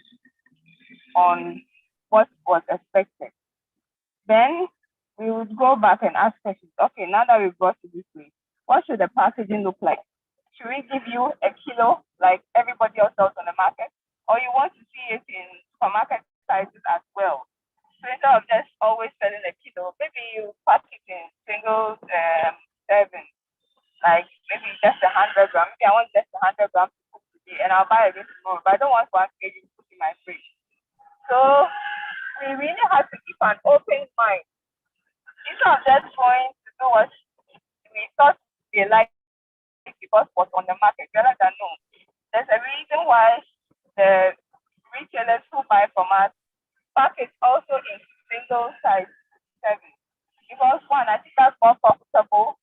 on what was expected. Then we would go back and ask questions. Okay, now that we've got to this way, what should the packaging look like? Should we give you a kilo like everybody else sells on the market? Or you want to see it in supermarket sizes as well? So instead of just always selling a kilo, maybe you pack it in single serving, like maybe just 100 grams. Maybe I want just 100 grams to cook today, and I'll buy again tomorrow. But I don't want 1 kg to put in my fridge. So we really have to keep an open mind. Instead of just going to do what we thought they like because what's on the market, rather than no. There's a reason why the retailers who buy from us package also in single size serving. Because one, I think that's more profitable,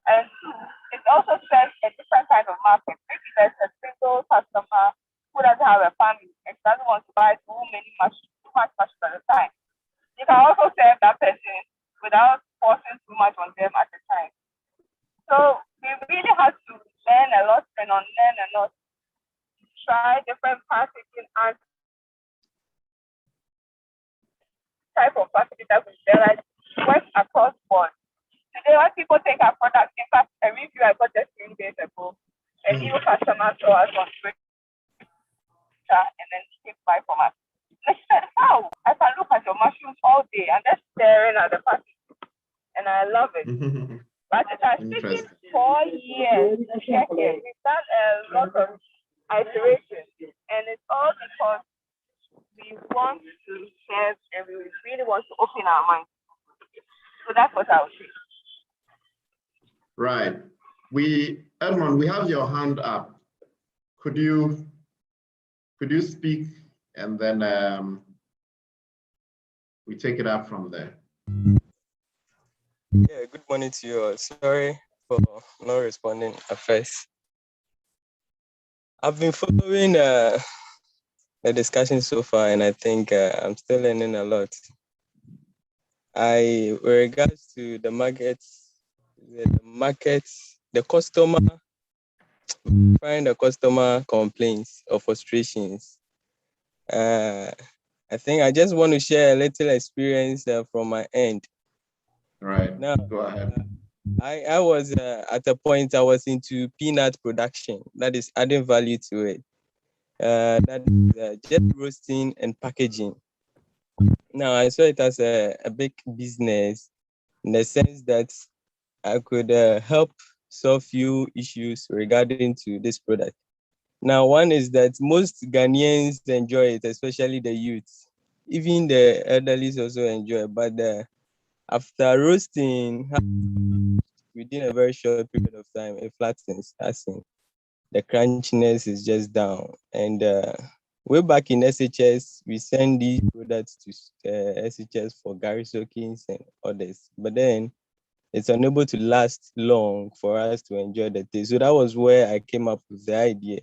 and two, it also serves a different kind of market. Maybe there's a single customer who doesn't have a family and doesn't want to buy too much mushrooms at a time. You can also serve that person without forcing too much on them at a time. So we really have to learn a lot and unlearn a lot. Try different packaging and type of packaging that we realize works across board. Today, when people take our product, in fact, a review I got just 3 days ago, a new customer saw us on Twitter and then she came buy from us. And she said, "Wow, I can look at your mushrooms all day and just staring at the package." And I love it. But it has taken 4 years to check it. We've done a lot of iterations, and it's all because we want to serve and we really want to open our minds. So that's what I would say. Right. Edmond, we have your hand up. Could you speak, and then we take it up from there. Yeah, good morning to you all. Sorry for not responding at first. I've been following the discussion so far, and I think I'm still learning a lot. With regards to the market, the customer, find the customer complaints or frustrations. I think I just want to share a little experience from my end. Right. Now, go ahead. I was at a point I was into peanut production, that is adding value to it. That is just roasting and packaging. Now I saw it as a big business in the sense that I could help solve few issues regarding to this product. Now, one is that most Ghanaians enjoy it, especially the youth. Even the elderly also enjoy it, but after roasting, within a very short period of time, it flattens, as in the crunchiness is just down. And way back in SHS, we send these products to SHS for Gary soakings and others, but then it's unable to last long for us to enjoy the taste. So that was where I came up with the idea.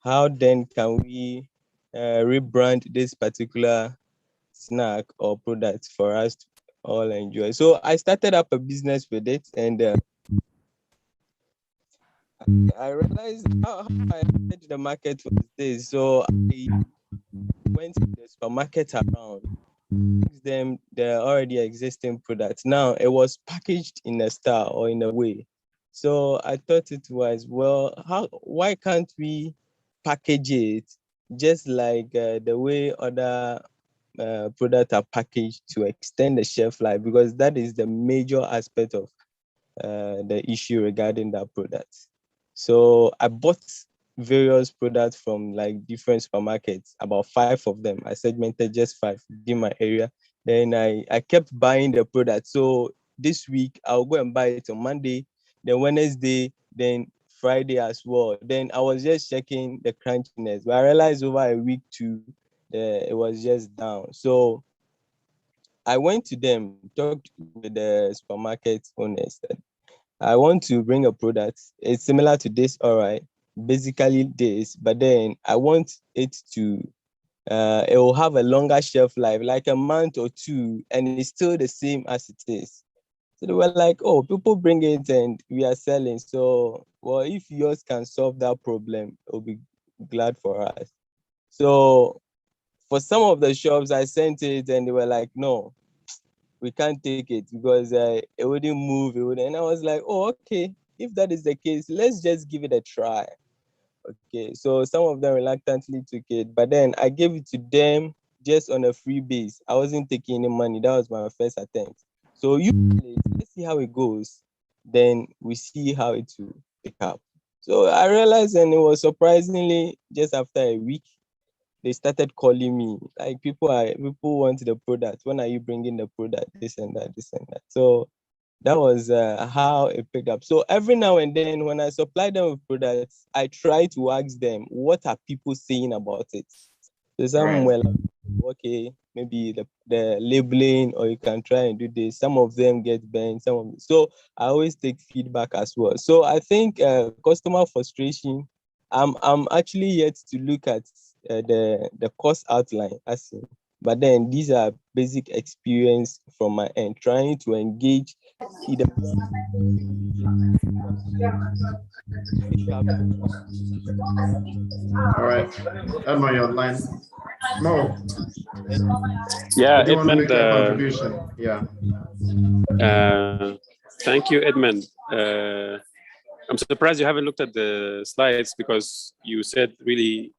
How then can we rebrand this particular snack or product for us to all enjoy? So I started up a business with it, and I realized how I entered the market was this. So I went to the supermarket around, them the already existing products. Now it was packaged in a style or in a way. So I thought it was, well, why can't we package it just like the way other products are packaged to extend the shelf life, because that is the major aspect of the issue regarding that product. So I bought various products from like different supermarkets, about 5 of them. I segmented just 5 in my area. Then I kept buying the product. So this week I'll go and buy it on Monday, then Wednesday, then Friday as well. Then I was just checking the crunchiness, but I realized over a week too, it was just down. So I went to them, talked with the supermarket owners. I want to bring a product. It's similar to this, all right. Basically this, but then I want it to it will have a longer shelf life, like a month or 2, and it's still the same as it is. So they were like, oh, people bring it and we are selling. So, well, if yours can solve that problem, it'll be glad for us. So for some of the shops, I sent it and they were like, no, we can't take it because it wouldn't move. It wouldn't. And I was like, oh, okay. If that is the case, let's just give it a try. Okay. So some of them reluctantly took it, but then I gave it to them just on a free base. I wasn't taking any money. That was my first attempt. So let's see how it goes. Then we see how it will pick up. So I realized, and it was surprisingly just after a week, they started calling me. Like people want the product. When are you bringing the product? This and that, this and that. So that was how it picked up. So every now and then when I supply them with products, I try to ask them, what are people saying about it? So some were like, okay, maybe the labeling, or you can try and do this. Some of them get banned. So I always take feedback as well. So I think customer frustration, I'm actually yet to look at the cost outline, but then these are basic experience from my end, trying to engage either. All right, Edmond, you're online. Mo, Yeah, do you want to Edmund. make a contribution? Yeah. Thank you, Edmund. I'm surprised you haven't looked at the slides because you said really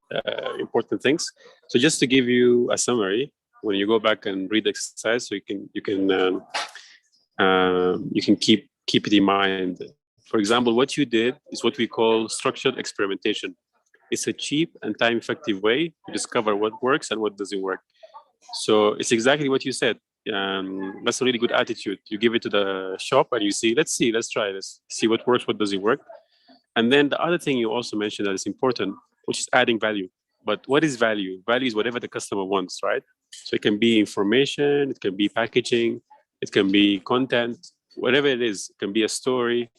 important things. So just to give you a summary, when you go back and read the exercise, so you can keep it in mind. For example, what you did is what we call structured experimentation. It's a cheap and time-effective way to discover what works and what doesn't work. So it's exactly what you said. That's a really good attitude. You give it to the shop and you see, let's try this, see what works, what doesn't work. And then the other thing you also mentioned that is important, which is adding value. But what is value? Value is whatever the customer wants, right? So it can be information, it can be packaging, it can be content, whatever it is, it can be a story.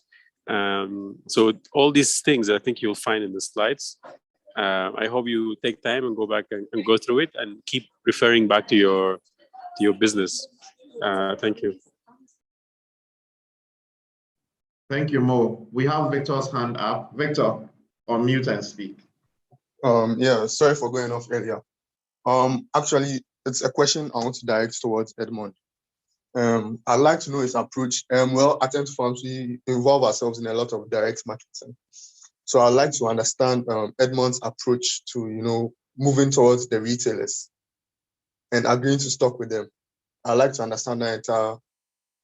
So all these things I think you'll find in the slides. I hope you take time and go back and go through it and keep referring back to your business. Thank you. Thank you, Mo. We have Victor's hand up. Victor, unmute and speak. Yeah, sorry for going off earlier. Actually, it's a question I want to direct towards Edmond. I'd like to know his approach. Well, at Tent Farms, we involve ourselves in a lot of direct marketing. So I'd like to understand Edmond's approach to, moving towards the retailers and agreeing to stock with them. I'd like to understand the entire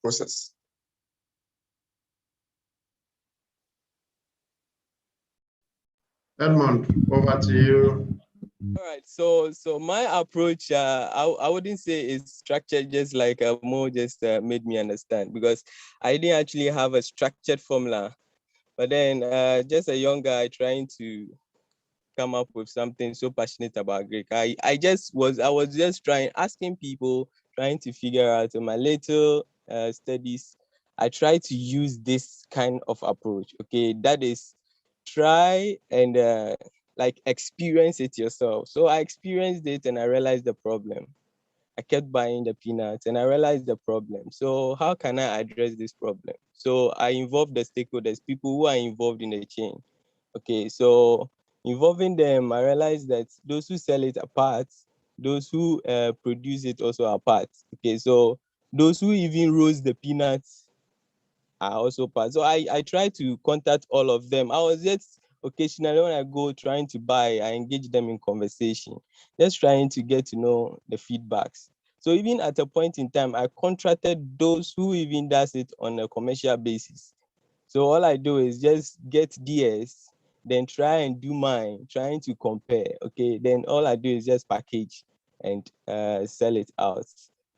process. Edmond, over to you. All right. So my approach, I wouldn't say it's structured just like Mo just made me understand, because I didn't actually have a structured formula. But then just a young guy trying to come up with something so passionate about Greek. I was just asking people, trying to figure out in my little studies. I try to use this kind of approach. Okay, that is try and experience it yourself. So I experienced it and I realized the problem. I kept buying the peanuts and I realized the problem. So how can I address this problem? So I involved the stakeholders, people who are involved in the chain. Okay, so involving them, I realized that those who sell it are parts, those who produce it also are parts. Okay, so those who even roast the peanuts are also parts. So I tried to contact all of them. I was just occasionally when I go trying to buy, I engage them in conversation, just trying to get to know the feedbacks. So even at a point in time, I contracted those who even does it on a commercial basis. So all I do is just get DS, then try and do mine, trying to compare. Okay, then all I do is just package and sell it out.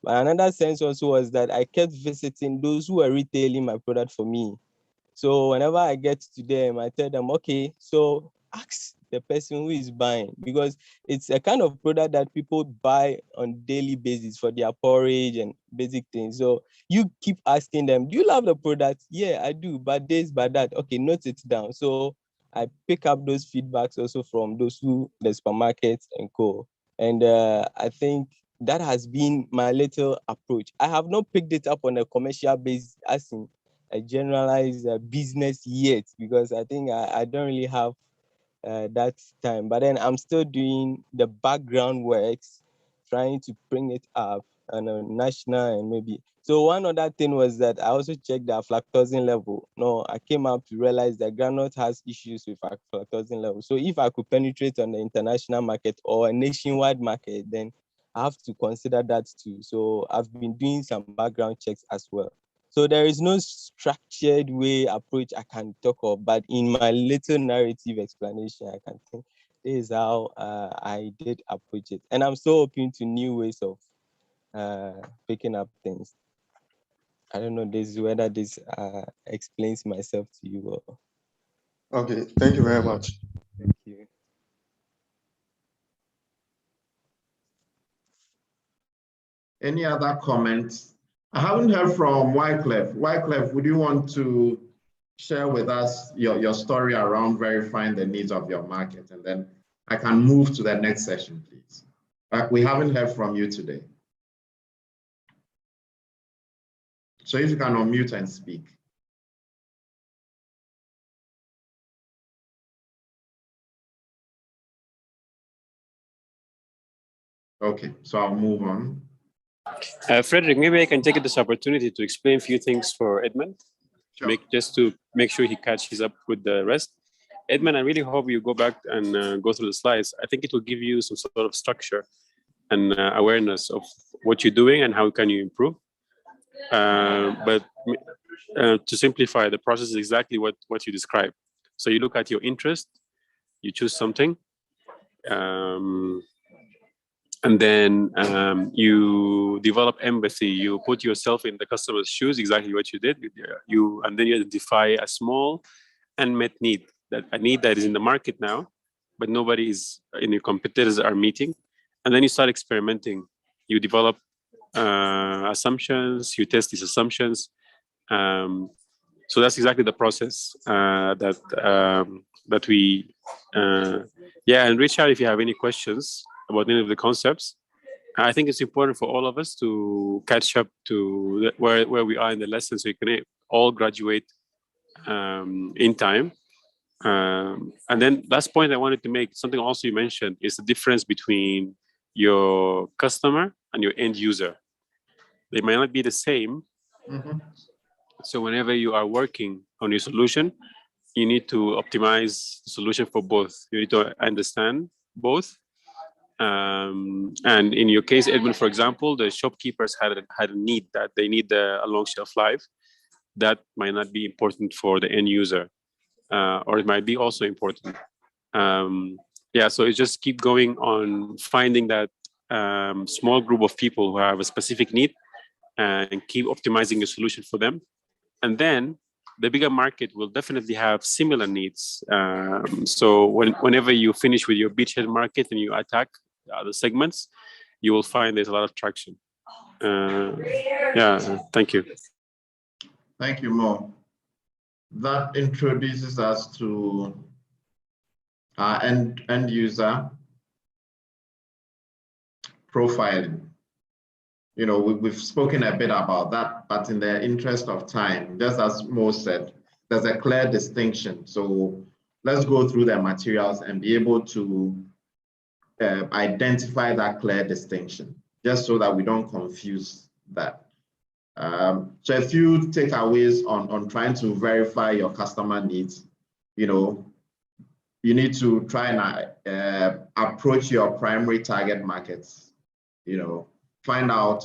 But another sense also was that I kept visiting those who were retailing my product for me. So whenever I get to them, I tell them, okay, so ask the person who is buying, because it's a kind of product that people buy on daily basis for their porridge and basic things. So you keep asking them, do you love the product? Yeah, I do, but this, but that. Okay, note it down. So I pick up those feedbacks also from those who, the supermarkets and co. And I think that has been my little approach. I have not picked it up on a commercial basis as in a generalized business yet, because I think I don't really have that time. But then I'm still doing the background works, trying to bring it up on a national and maybe. So one other thing was that I also checked the aflatoxin level. No, I came up to realize that groundnut has issues with aflatoxin level. So if I could penetrate on the international market or a nationwide market, then I have to consider that too. So I've been doing some background checks as well. So there is no structured way approach I can talk of, but in my little narrative explanation, I can think this is how I did approach it. And I'm so open to new ways of picking up things. I don't know whether this explains myself to you. Or... Okay, thank you very much. Thank you. Any other comments? I haven't heard from Wycliffe. Wycliffe, would you want to share with us your story around verifying the needs of your market? And then I can move to the next session, please. We haven't heard from you today. So if you can unmute and speak. Okay, so I'll move on. Frederick, maybe I can take this opportunity to explain a few things for Edmund, Sure. just to make sure he catches up with the rest. Edmund, I really hope you go back and go through the slides. I think it will give you some sort of structure and awareness of what you're doing and how can you improve. But to simplify, the process is exactly what you described. So you look at your interest, you choose something, and then you develop empathy. You put yourself in the customer's shoes, exactly what you did. And then you identify a small unmet need, a need that is in the market now, but nobody is in your competitors are meeting. And then you start experimenting. You develop assumptions. You test these assumptions. So that's exactly the process that we. And reach out if you have any questions about any of the concepts. I think it's important for all of us to catch up to where we are in the lesson, so you can all graduate in time. And then last point I wanted to make, something also you mentioned, is the difference between your customer and your end user. They might not be the same. Mm-hmm. So whenever you are working on your solution, you need to optimize the solution for both. You need to understand both. And in your case, Edmund, for example, the shopkeepers had a need that they need a long shelf life. That might not be important for the end user, or it might be also important. So it's just keep going on finding that small group of people who have a specific need and keep optimizing your solution for them. And then the bigger market will definitely have similar needs. So whenever you finish with your beachhead market and you attack the other segments, you will find there's a lot of traction. Thank you. Thank you, Mo. That introduces us to our end user profiling. You know, we've spoken a bit about that, but in the interest of time, just as Mo said, there's a clear distinction. So let's go through the materials and be able to identify that clear distinction, just so that we don't confuse that. So a few takeaways on trying to verify your customer needs. You know, you need to try and approach your primary target markets. You know, find out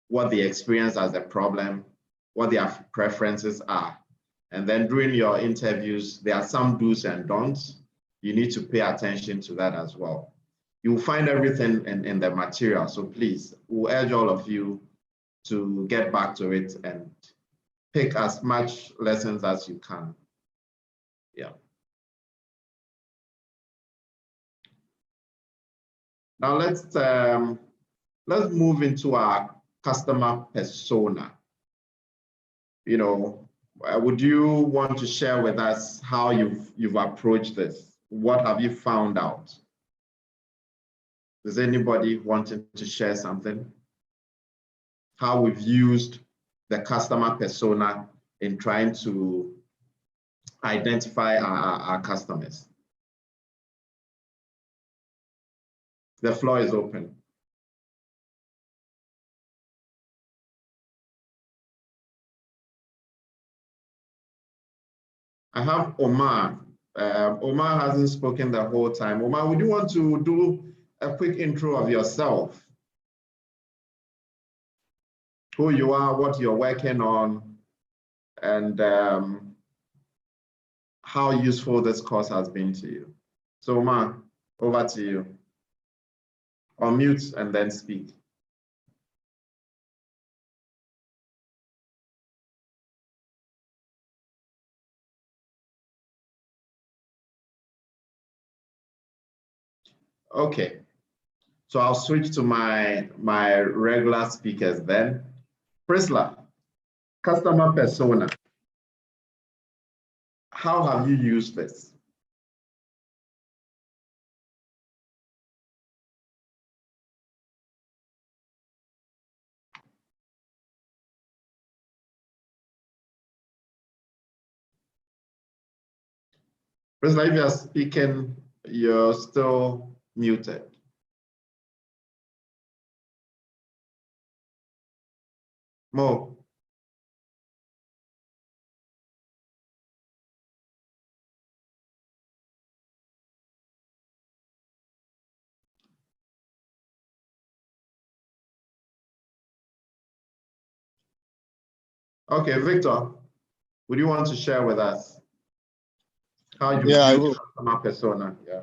what they experience as a problem, what their preferences are. And then during your interviews, there are some do's and don'ts. You need to pay attention to that as well. You'll find everything in the material. So please, we'll urge all of you to get back to it and pick as much lessons as you can. Yeah. Now let's move into our customer persona. You know, would you want to share with us how you've approached this? What have you found out? Does anybody wanting to share something? How we've used the customer persona in trying to identify our customers? The floor is open. I have Omar. Omar hasn't spoken the whole time. Omar, would you want to do a quick intro of yourself? Who you are, what you're working on, and how useful this course has been to you. So Omar, over to you. Unmute and then speak. Okay, so I'll switch to my regular speakers then. Priscilla, customer persona. How have you used this? Priscilla, if you're speaking, you're still muted. Mo. Okay, Victor, would you want to share with us how you use customer persona? Yeah.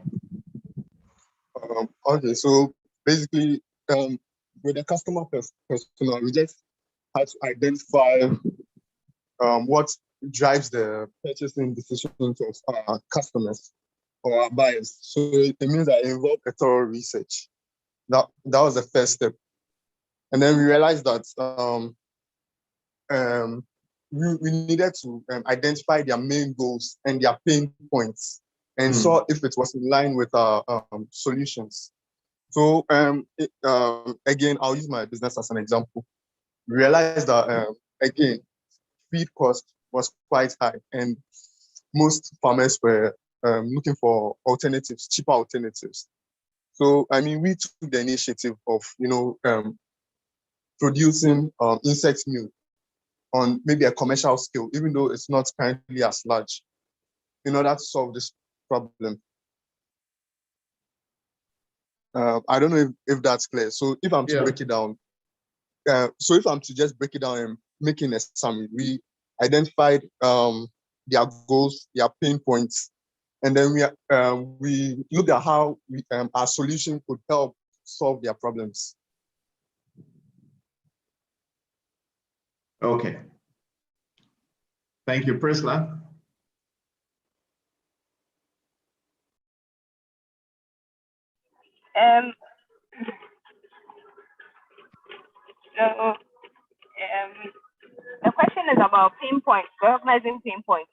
Okay, so basically, with the customer persona, we just have to identify what drives the purchasing decisions of our customers or our buyers. So it means that it involved a thorough research. That was the first step. And then we realized that we needed to identify their main goals and their pain points and saw if it was in line with our solutions. So again, I'll use my business as an example. We realized that, again, feed cost was quite high and most farmers were looking for alternatives, cheaper alternatives. So, I mean, we took the initiative of, producing insect meal on maybe a commercial scale, even though it's not currently as large, in order to solve this problem. I don't know if that's clear. So if I'm to break it down, so if I'm to just break it down and making a summary, we identified their goals, their pain points, and then we looked at how our solution could help solve their problems. Okay. Thank you, Priscilla. The question is about pain points, recognizing pain points.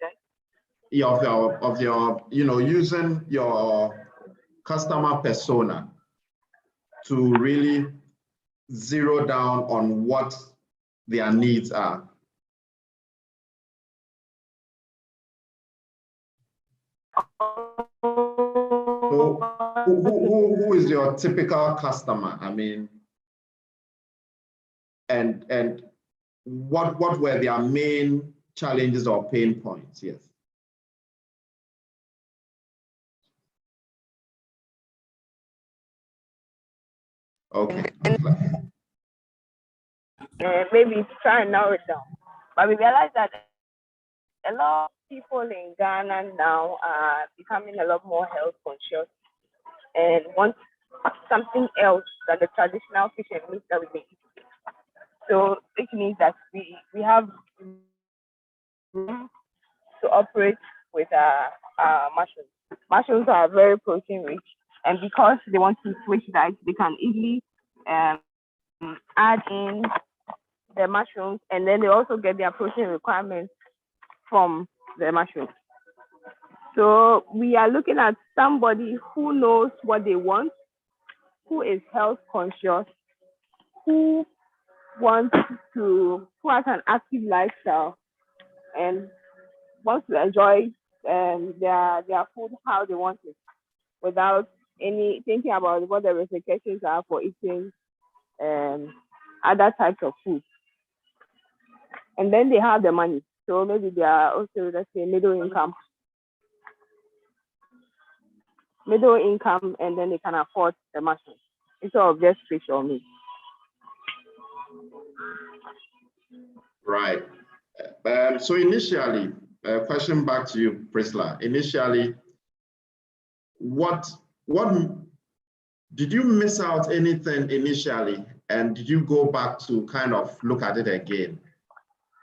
Yeah, of your, using your customer persona to really zero down on what their needs are. So who is your typical customer? I mean, and what were their main challenges or pain points? Yes. Okay. Maybe to try and narrow it down. But we realize that a lot of people in Ghana now are becoming a lot more health conscious and want something else than the traditional fish and meat that we make. So which means that we have room to operate with mushrooms. Mushrooms are very protein rich, and because they want to switch diets, they can easily add in the mushrooms, and then they also get their protein requirements from the mushrooms. So we are looking at somebody who knows what they want, who is health conscious, who has an active lifestyle and wants to enjoy their food how they want it, without any thinking about what the repercussions are for eating other types of food. And then they have the money. So maybe they are also, let's say, middle income, and then they can afford the mushroom instead of just fish or meat. Right. So initially, question back to you, Priscilla. Initially, what did you miss out anything initially, and did you go back to kind of look at it again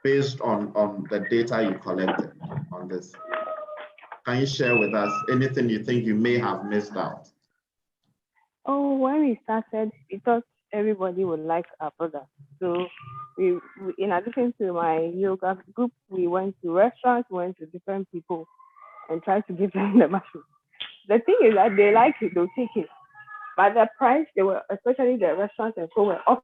based on the data you collected on this? Can you share with us anything you think you may have missed out? Oh, when we started, we thought everybody would like our product. So we in addition to my yoga group, we went to restaurants, went to different people and tried to give them the mushroom. The thing is that they like it, they'll take it. But the price, they were, especially the restaurants and so, were off.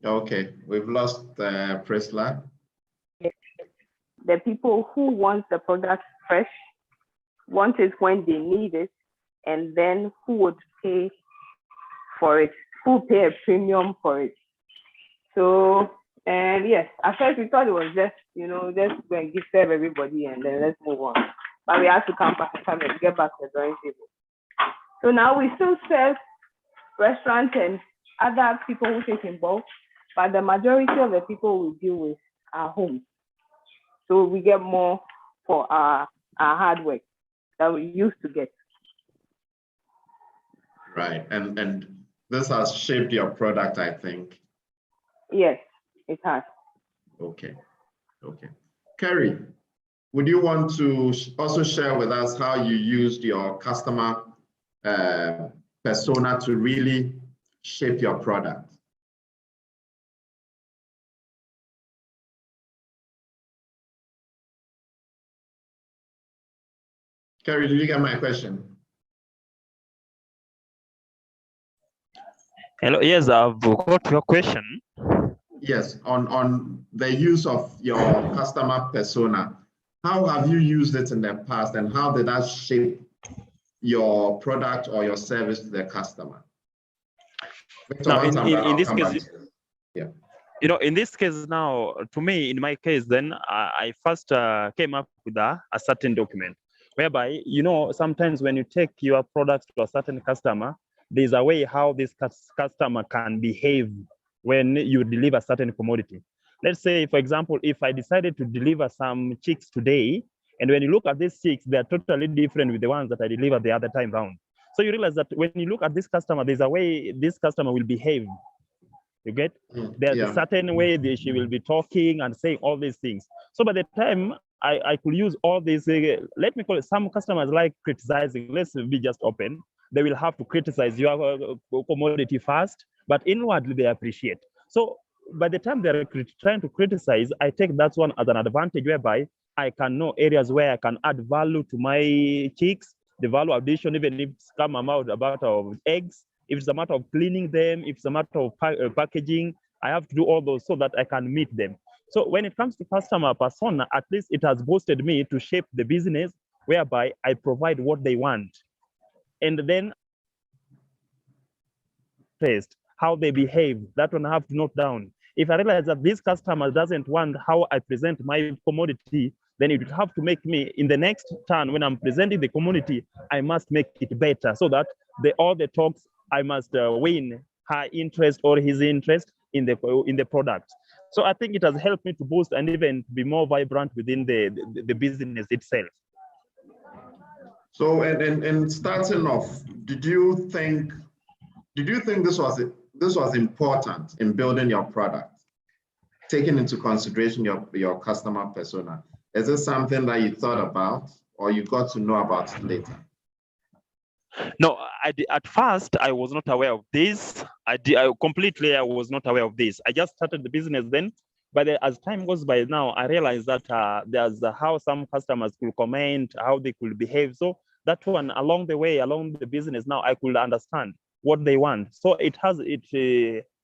Okay, we've lost Priscilla. The people who want the product fresh, want it when they need it, and then who would pay for it, who pay a premium for it. So, and yes, at first we thought it was just, just go and serve everybody and then let's move on. But we have to come and get back to the drawing table. So now we still serve restaurants and other people who take in bulk, but the majority of the people we deal with are home. So we get more for our hard work that we used to get. Right, and this has shaped your product, I think. Yes, it has. Okay. Kerry, would you want to also share with us how you used your customer persona to really shape your product? Kerry, did you get my question? Hello, yes, I've got your question. Yes, on the use of your customer persona. How have you used it in the past, and how did that shape your product or your service to the customer? Now, in this case, yeah. In this case now, to me, in my case, then I first came up with a certain document, whereby, sometimes when you take your product to a certain customer, there's a way how this customer can behave when you deliver certain commodity. Let's say, for example, if I decided to deliver some chicks today, and when you look at these chicks, they're totally different with the ones that I delivered the other time round. So you realize that when you look at this customer, there's a way this customer will behave. You get? There's a certain way that she will be talking and saying all these things. So by the time I could use all these, let me call it, some customers like criticizing. Let's be just open. They will have to criticize your commodity first, but inwardly they appreciate. So by the time they're trying to criticize, I take that one as an advantage, whereby I can know areas where I can add value to my chicks, the value addition, even if it's come about of eggs, if it's a matter of cleaning them, if it's a matter of packaging, I have to do all those so that I can meet them. So when it comes to customer persona, at least it has boosted me to shape the business, whereby I provide what they want. And then how they behave. That one I have to note down. If I realize that this customer doesn't want how I present my commodity, then it would have to make me, in the next turn, when I'm presenting the commodity, I must make it better so that all the talks, I must win her interest or his interest in the product. So I think it has helped me to boost and even be more vibrant within the business itself. So, and starting off, did you think this was important in building your product, taking into consideration your customer persona? Is this something that you thought about, or you got to know about it later? No, at first I was not aware of this. I was not aware of this. I just started the business then, but as time goes by now, I realized that there's how some customers could comment, how they could behave. So that one, along the way, along the business now, I could understand what they want. So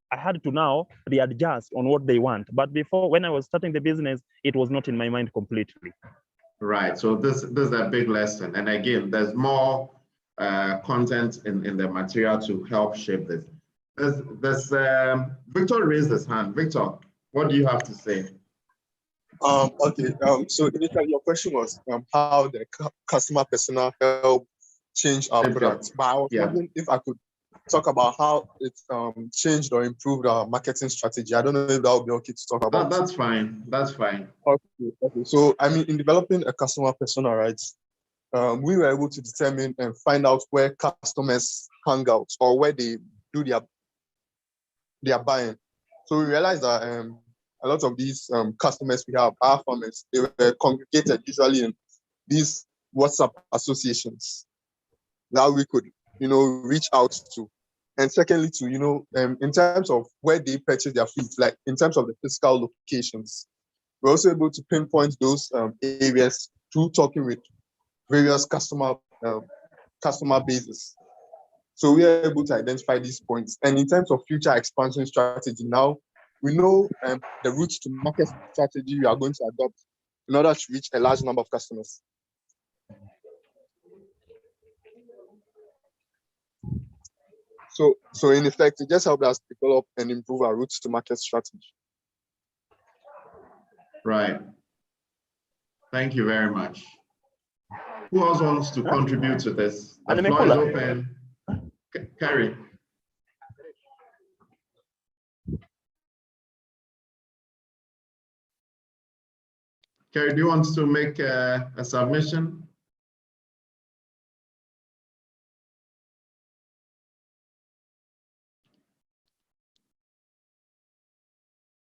I had to now readjust on what they want. But before, when I was starting the business, it was not in my mind completely. Right. So this is a big lesson. And again, there's more content in the material to help shape this. There's Victor raised his hand. Victor, what do you have to say? Okay. So initially your question was how the customer persona help change our products. But I was wondering if I could talk about how it changed or improved our marketing strategy. I don't know if that would be okay to talk about. That's fine. That's fine. Okay. So I mean, in developing a customer persona, right? We were able to determine and find out where customers hang out or where they do their buying. So we realized that a lot of these customers we have are farmers. They were congregated usually in these WhatsApp associations that we could, reach out to. And secondly, to, in terms of where they purchase their foods, like in terms of the physical locations, we're also able to pinpoint those areas through talking with various customer bases. So we are able to identify these points. And in terms of future expansion strategy, now we know the route to market strategy we are going to adopt in order to reach a large number of customers. So in effect, it just helped us develop and improve our routes to market strategy. Right. Thank you very much. Who else wants to contribute to this? The floor is open. Carrie. Carrie, do you want to make a submission?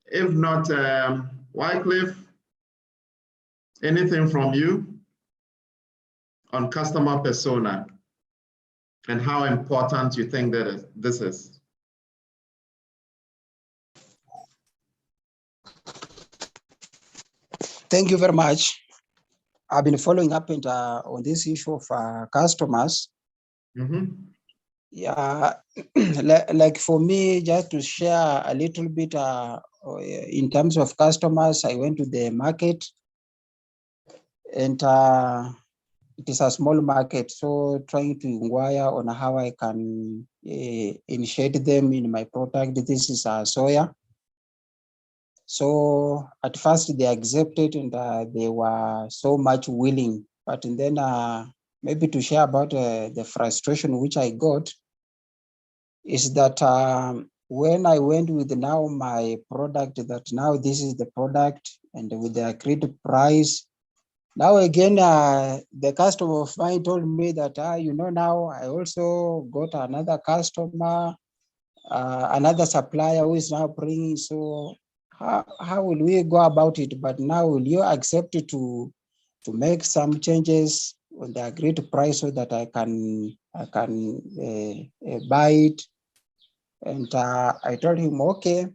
If not, Wycliffe, anything from you on customer persona and how important you think that this is? Thank you very much. I've been following up on this issue of customers. Mm-hmm. Yeah, like for me, just to share a little bit in terms of customers, I went to the market and it is a small market. So trying to inquire on how I can initiate them in my product. This is soya. So at first they accepted and they were so much willing, but then maybe to share about the frustration which I got is that when I went with now my product, that now this is the product and with the agreed price, now again, the customer of mine told me that, now I also got another customer, another supplier who is now bringing, so how will we go about it? But now will you accept to make some changes on the agreed price so that I can buy it? And I told him, okay,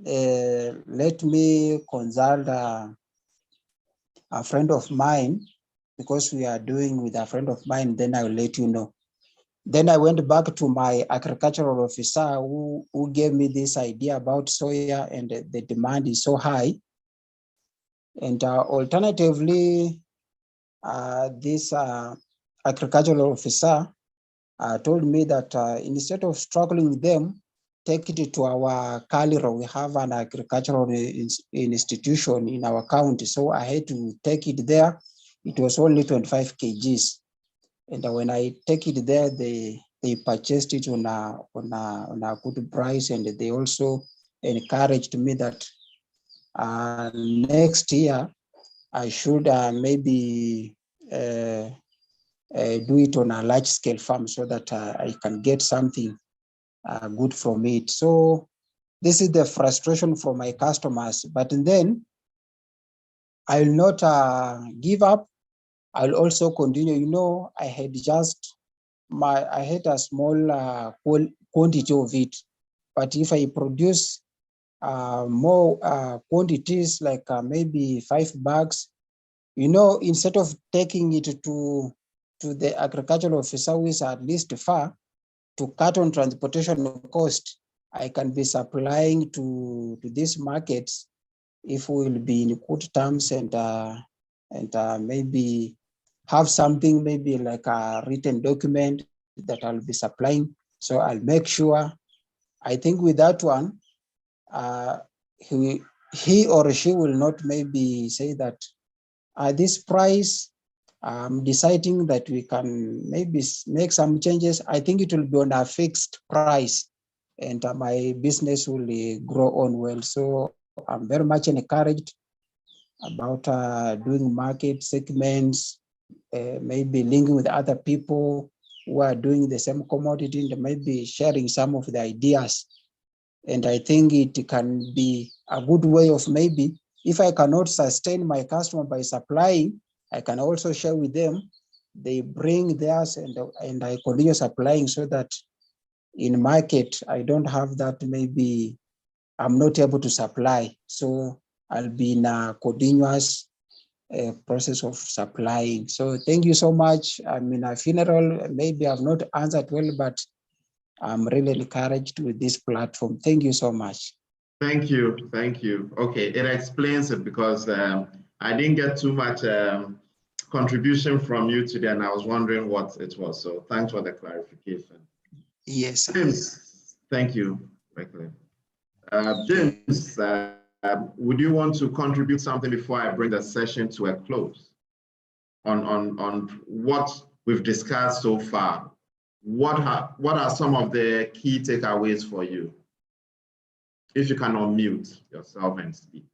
let me consult a friend of mine, because we are doing with a friend of mine, then I will let you know. Then I went back to my agricultural officer who gave me this idea about soya and the demand is so high. And alternatively, this agricultural officer told me that instead of struggling with them, take it to our Kaliro. We have an agricultural institution in our county. So I had to take it there. It was only 25 kgs. And when I take it there, they purchased it on a good price. And they also encouraged me that next year I should maybe do it on a large scale farm so that I can get something good from it. So this is the frustration from my customers, but then I'll not give up. I'll also continue. You know, I had a small quantity of it, but if I produce more quantities, like maybe 5 bags, you know, instead of taking it to the agricultural officer who is at least far, to cut on transportation cost, I can be supplying to these markets if we will be in good terms and maybe have something, maybe like a written document that I'll be supplying. So I'll make sure. I think with that one, he or she will not maybe say that this price, deciding that we can maybe make some changes. I think it will be on a fixed price and my business will grow on well. So I'm very much encouraged about doing market segments, maybe linking with other people who are doing the same commodity and maybe sharing some of the ideas. And I think it can be a good way of maybe, if I cannot sustain my customer by supplying, I can also share with them. They bring theirs and I continue supplying so that in market, I don't have that maybe I'm not able to supply. So I'll be in a continuous process of supplying. So thank you so much. I'm in a funeral. Maybe I've not answered well, but I'm really encouraged with this platform. Thank you so much. Thank you. Thank you. Okay, it explains it because I didn't get too much contribution from you today, and I was wondering what it was. So thanks for the clarification. Yes. James, thank you. James, would you want to contribute something before I bring the session to a close on what we've discussed so far? What are some of the key takeaways for you? If you can unmute yourself and speak.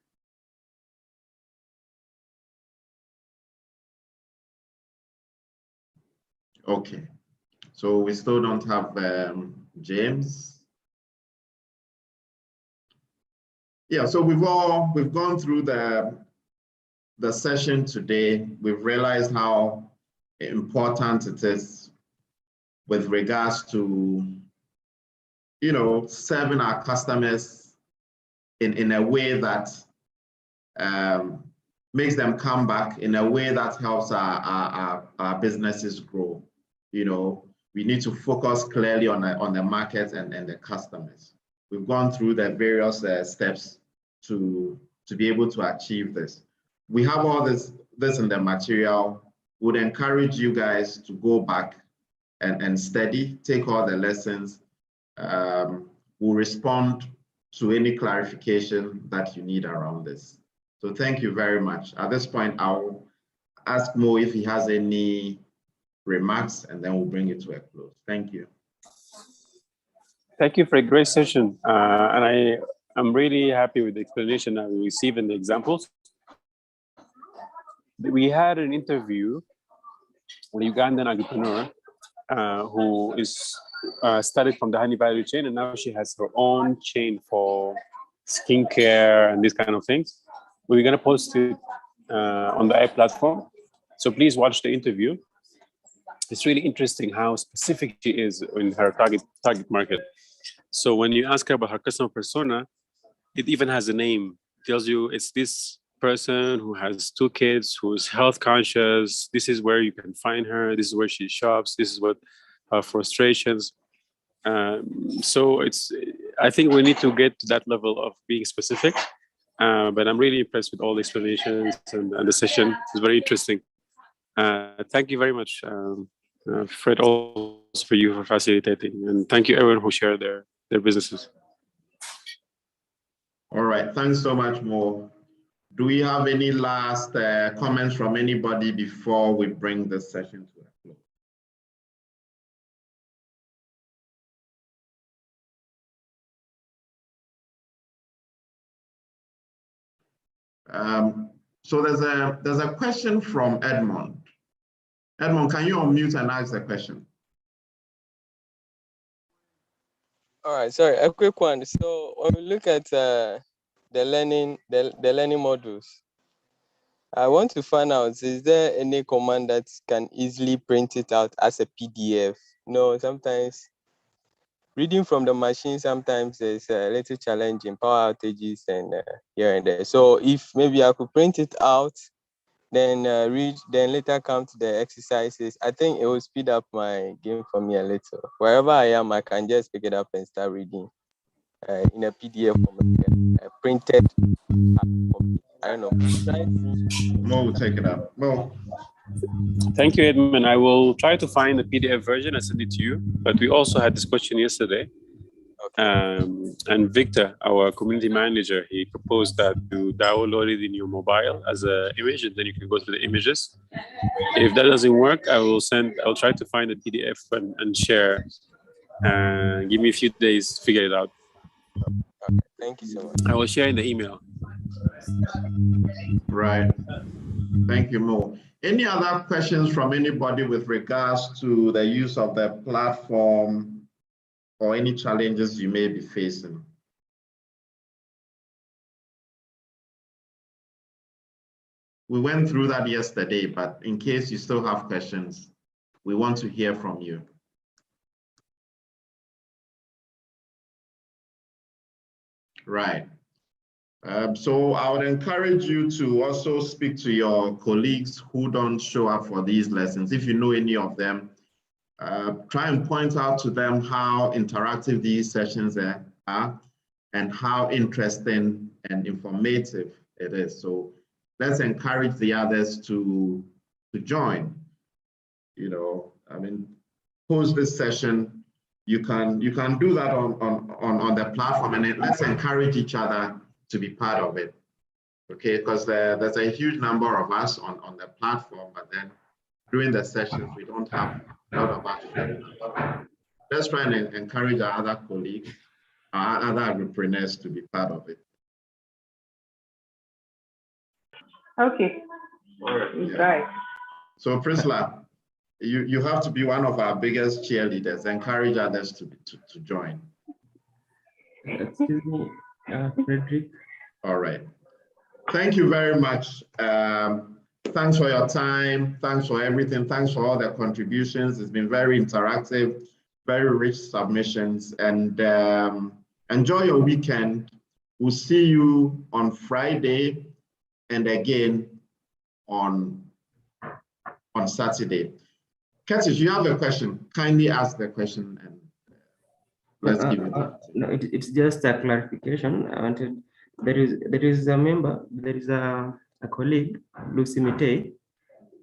Okay, so we still don't have James. Yeah, so we've gone through the session today. We've realized how important it is with regards to, you know, serving our customers in a way that makes them come back, in a way that helps our businesses grow. You know, we need to focus clearly on the market and the customers. We've gone through the various steps to be able to achieve this. We have all this in the material. Would encourage you guys to go back and study, take all the lessons. We'll respond to any clarification that you need around this. So thank you very much. At this point, I'll ask Mo if he has any remarks, and then we'll bring it to a close. Thank you. Thank you for a great session. And I'm really happy with the explanation that we received and the examples. We had an interview with a Ugandan entrepreneur who is started from the honey value chain, and now she has her own chain for skincare and these kind of things. We're going to post it on the AI platform. So please watch the interview. It's really interesting how specific she is in her target market. So when you ask her about her customer persona, it even has a name. It tells you it's this person who has 2 kids, who's health conscious. This is where you can find her. This is where she shops. This is what her frustrations. So I think we need to get to that level of being specific. But I'm really impressed with all the explanations and the session. It's very interesting. Thank you very much, Fred, also for you for facilitating, and thank you everyone who shared their businesses. All right, thanks so much, Mo. Do we have any last comments from anybody before we bring this session to a close? So there's a question from Edmond. Edmond, can you unmute and ask the question? All right, sorry, a quick one. So when we look at the learning modules, I want to find out, is there any command that can easily print it out as a PDF? No, sometimes reading from the machine sometimes is a little challenging, power outages and here and there. So if maybe I could print it out, then read, then later come to the exercises, I think it will speed up my game for me a little. Wherever I am, I can just pick it up and start reading in a PDF format, printed. I don't know. Mo will take it up. Mo. Thank you, Edmund. I will try to find the PDF version and send it to you. But we also had this question yesterday. And Victor, our community manager, he proposed that you download it in your mobile as an image, and then you can go through the images. If that doesn't work, I'll try to find the PDF and share. Give me a few days to figure it out. Okay, thank you so much. I will share in the email. Right. Thank you, Mo. Any other questions from anybody with regards to the use of the platform or any challenges you may be facing? We went through that yesterday, but in case you still have questions, we want to hear from you. Right. So I would encourage you to also speak to your colleagues who don't show up for these lessons. If you know any of them, try and point out to them how interactive these sessions are and how interesting and informative it is. So let's encourage the others to join. You know, I mean, post this session, you can do that on the platform, and let's encourage each other to be part of it. Okay, because there's a huge number of us on the platform, but then during the sessions, we don't have a lot of us. Let's try and encourage our other colleagues, our other entrepreneurs to be part of it. Okay. Yeah. Right. So Priscilla, you have to be one of our biggest cheerleaders. Encourage others to join. Excuse me, Frederick. All right. Thank you very much. Thanks for your time. Thanks for everything. Thanks for all the contributions. It's been very interactive, very rich submissions, and enjoy your weekend. We'll see you on Friday and again on Saturday. Curtis, you have a question. Kindly ask the question and let's give it. No, it's just a clarification. I wanted. There is a member. There is a colleague, Lucy Mitei,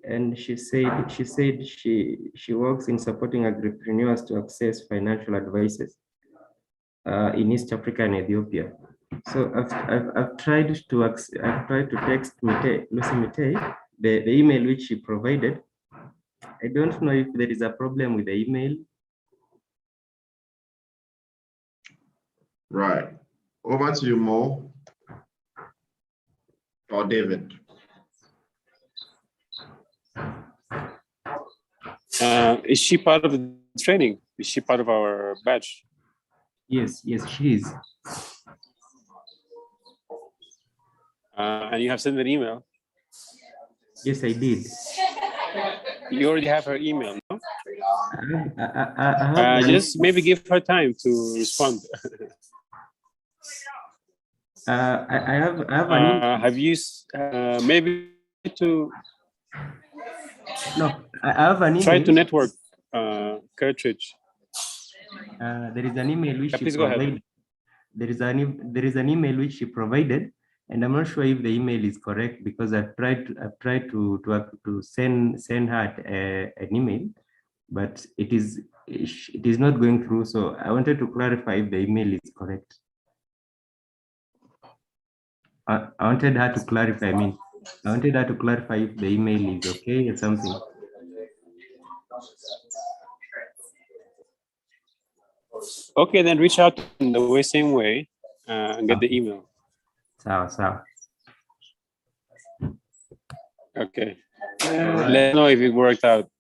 and she said she works in supporting agripreneurs to access financial advices in East Africa and Ethiopia. So I've tried to text Lucy Mitei the email which she provided. I don't know if there is a problem with the email. Right. Over to you, Mo or David. Is she part of the training? Is she part of our batch? Yes, she is. And you have sent an email? Yes, I did. You already have her email, no? I just maybe give her time to respond. I have an email. Have you maybe to? No, I have an email. Try to network, Cartridge. There is an email which please she go ahead. provided. There is an email which she provided, and I'm not sure if the email is correct because I've tried to send her an email, but it is not going through. So I wanted to clarify if the email is correct. I wanted her to clarify. I wanted her to clarify if the email is okay or something. Okay, then reach out in the same way and get the email. Sawa. Okay. Let us know if it worked out.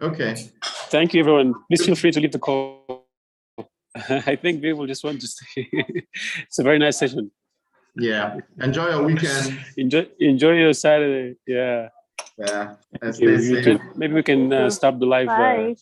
Okay. Thank you, everyone. Please feel free to leave the call. I think people just want to stay. It's a very nice session. Yeah. Enjoy your weekend. Enjoy your Saturday. Yeah. Yeah. And You stay safe. too. Maybe we can stop the live. Bye.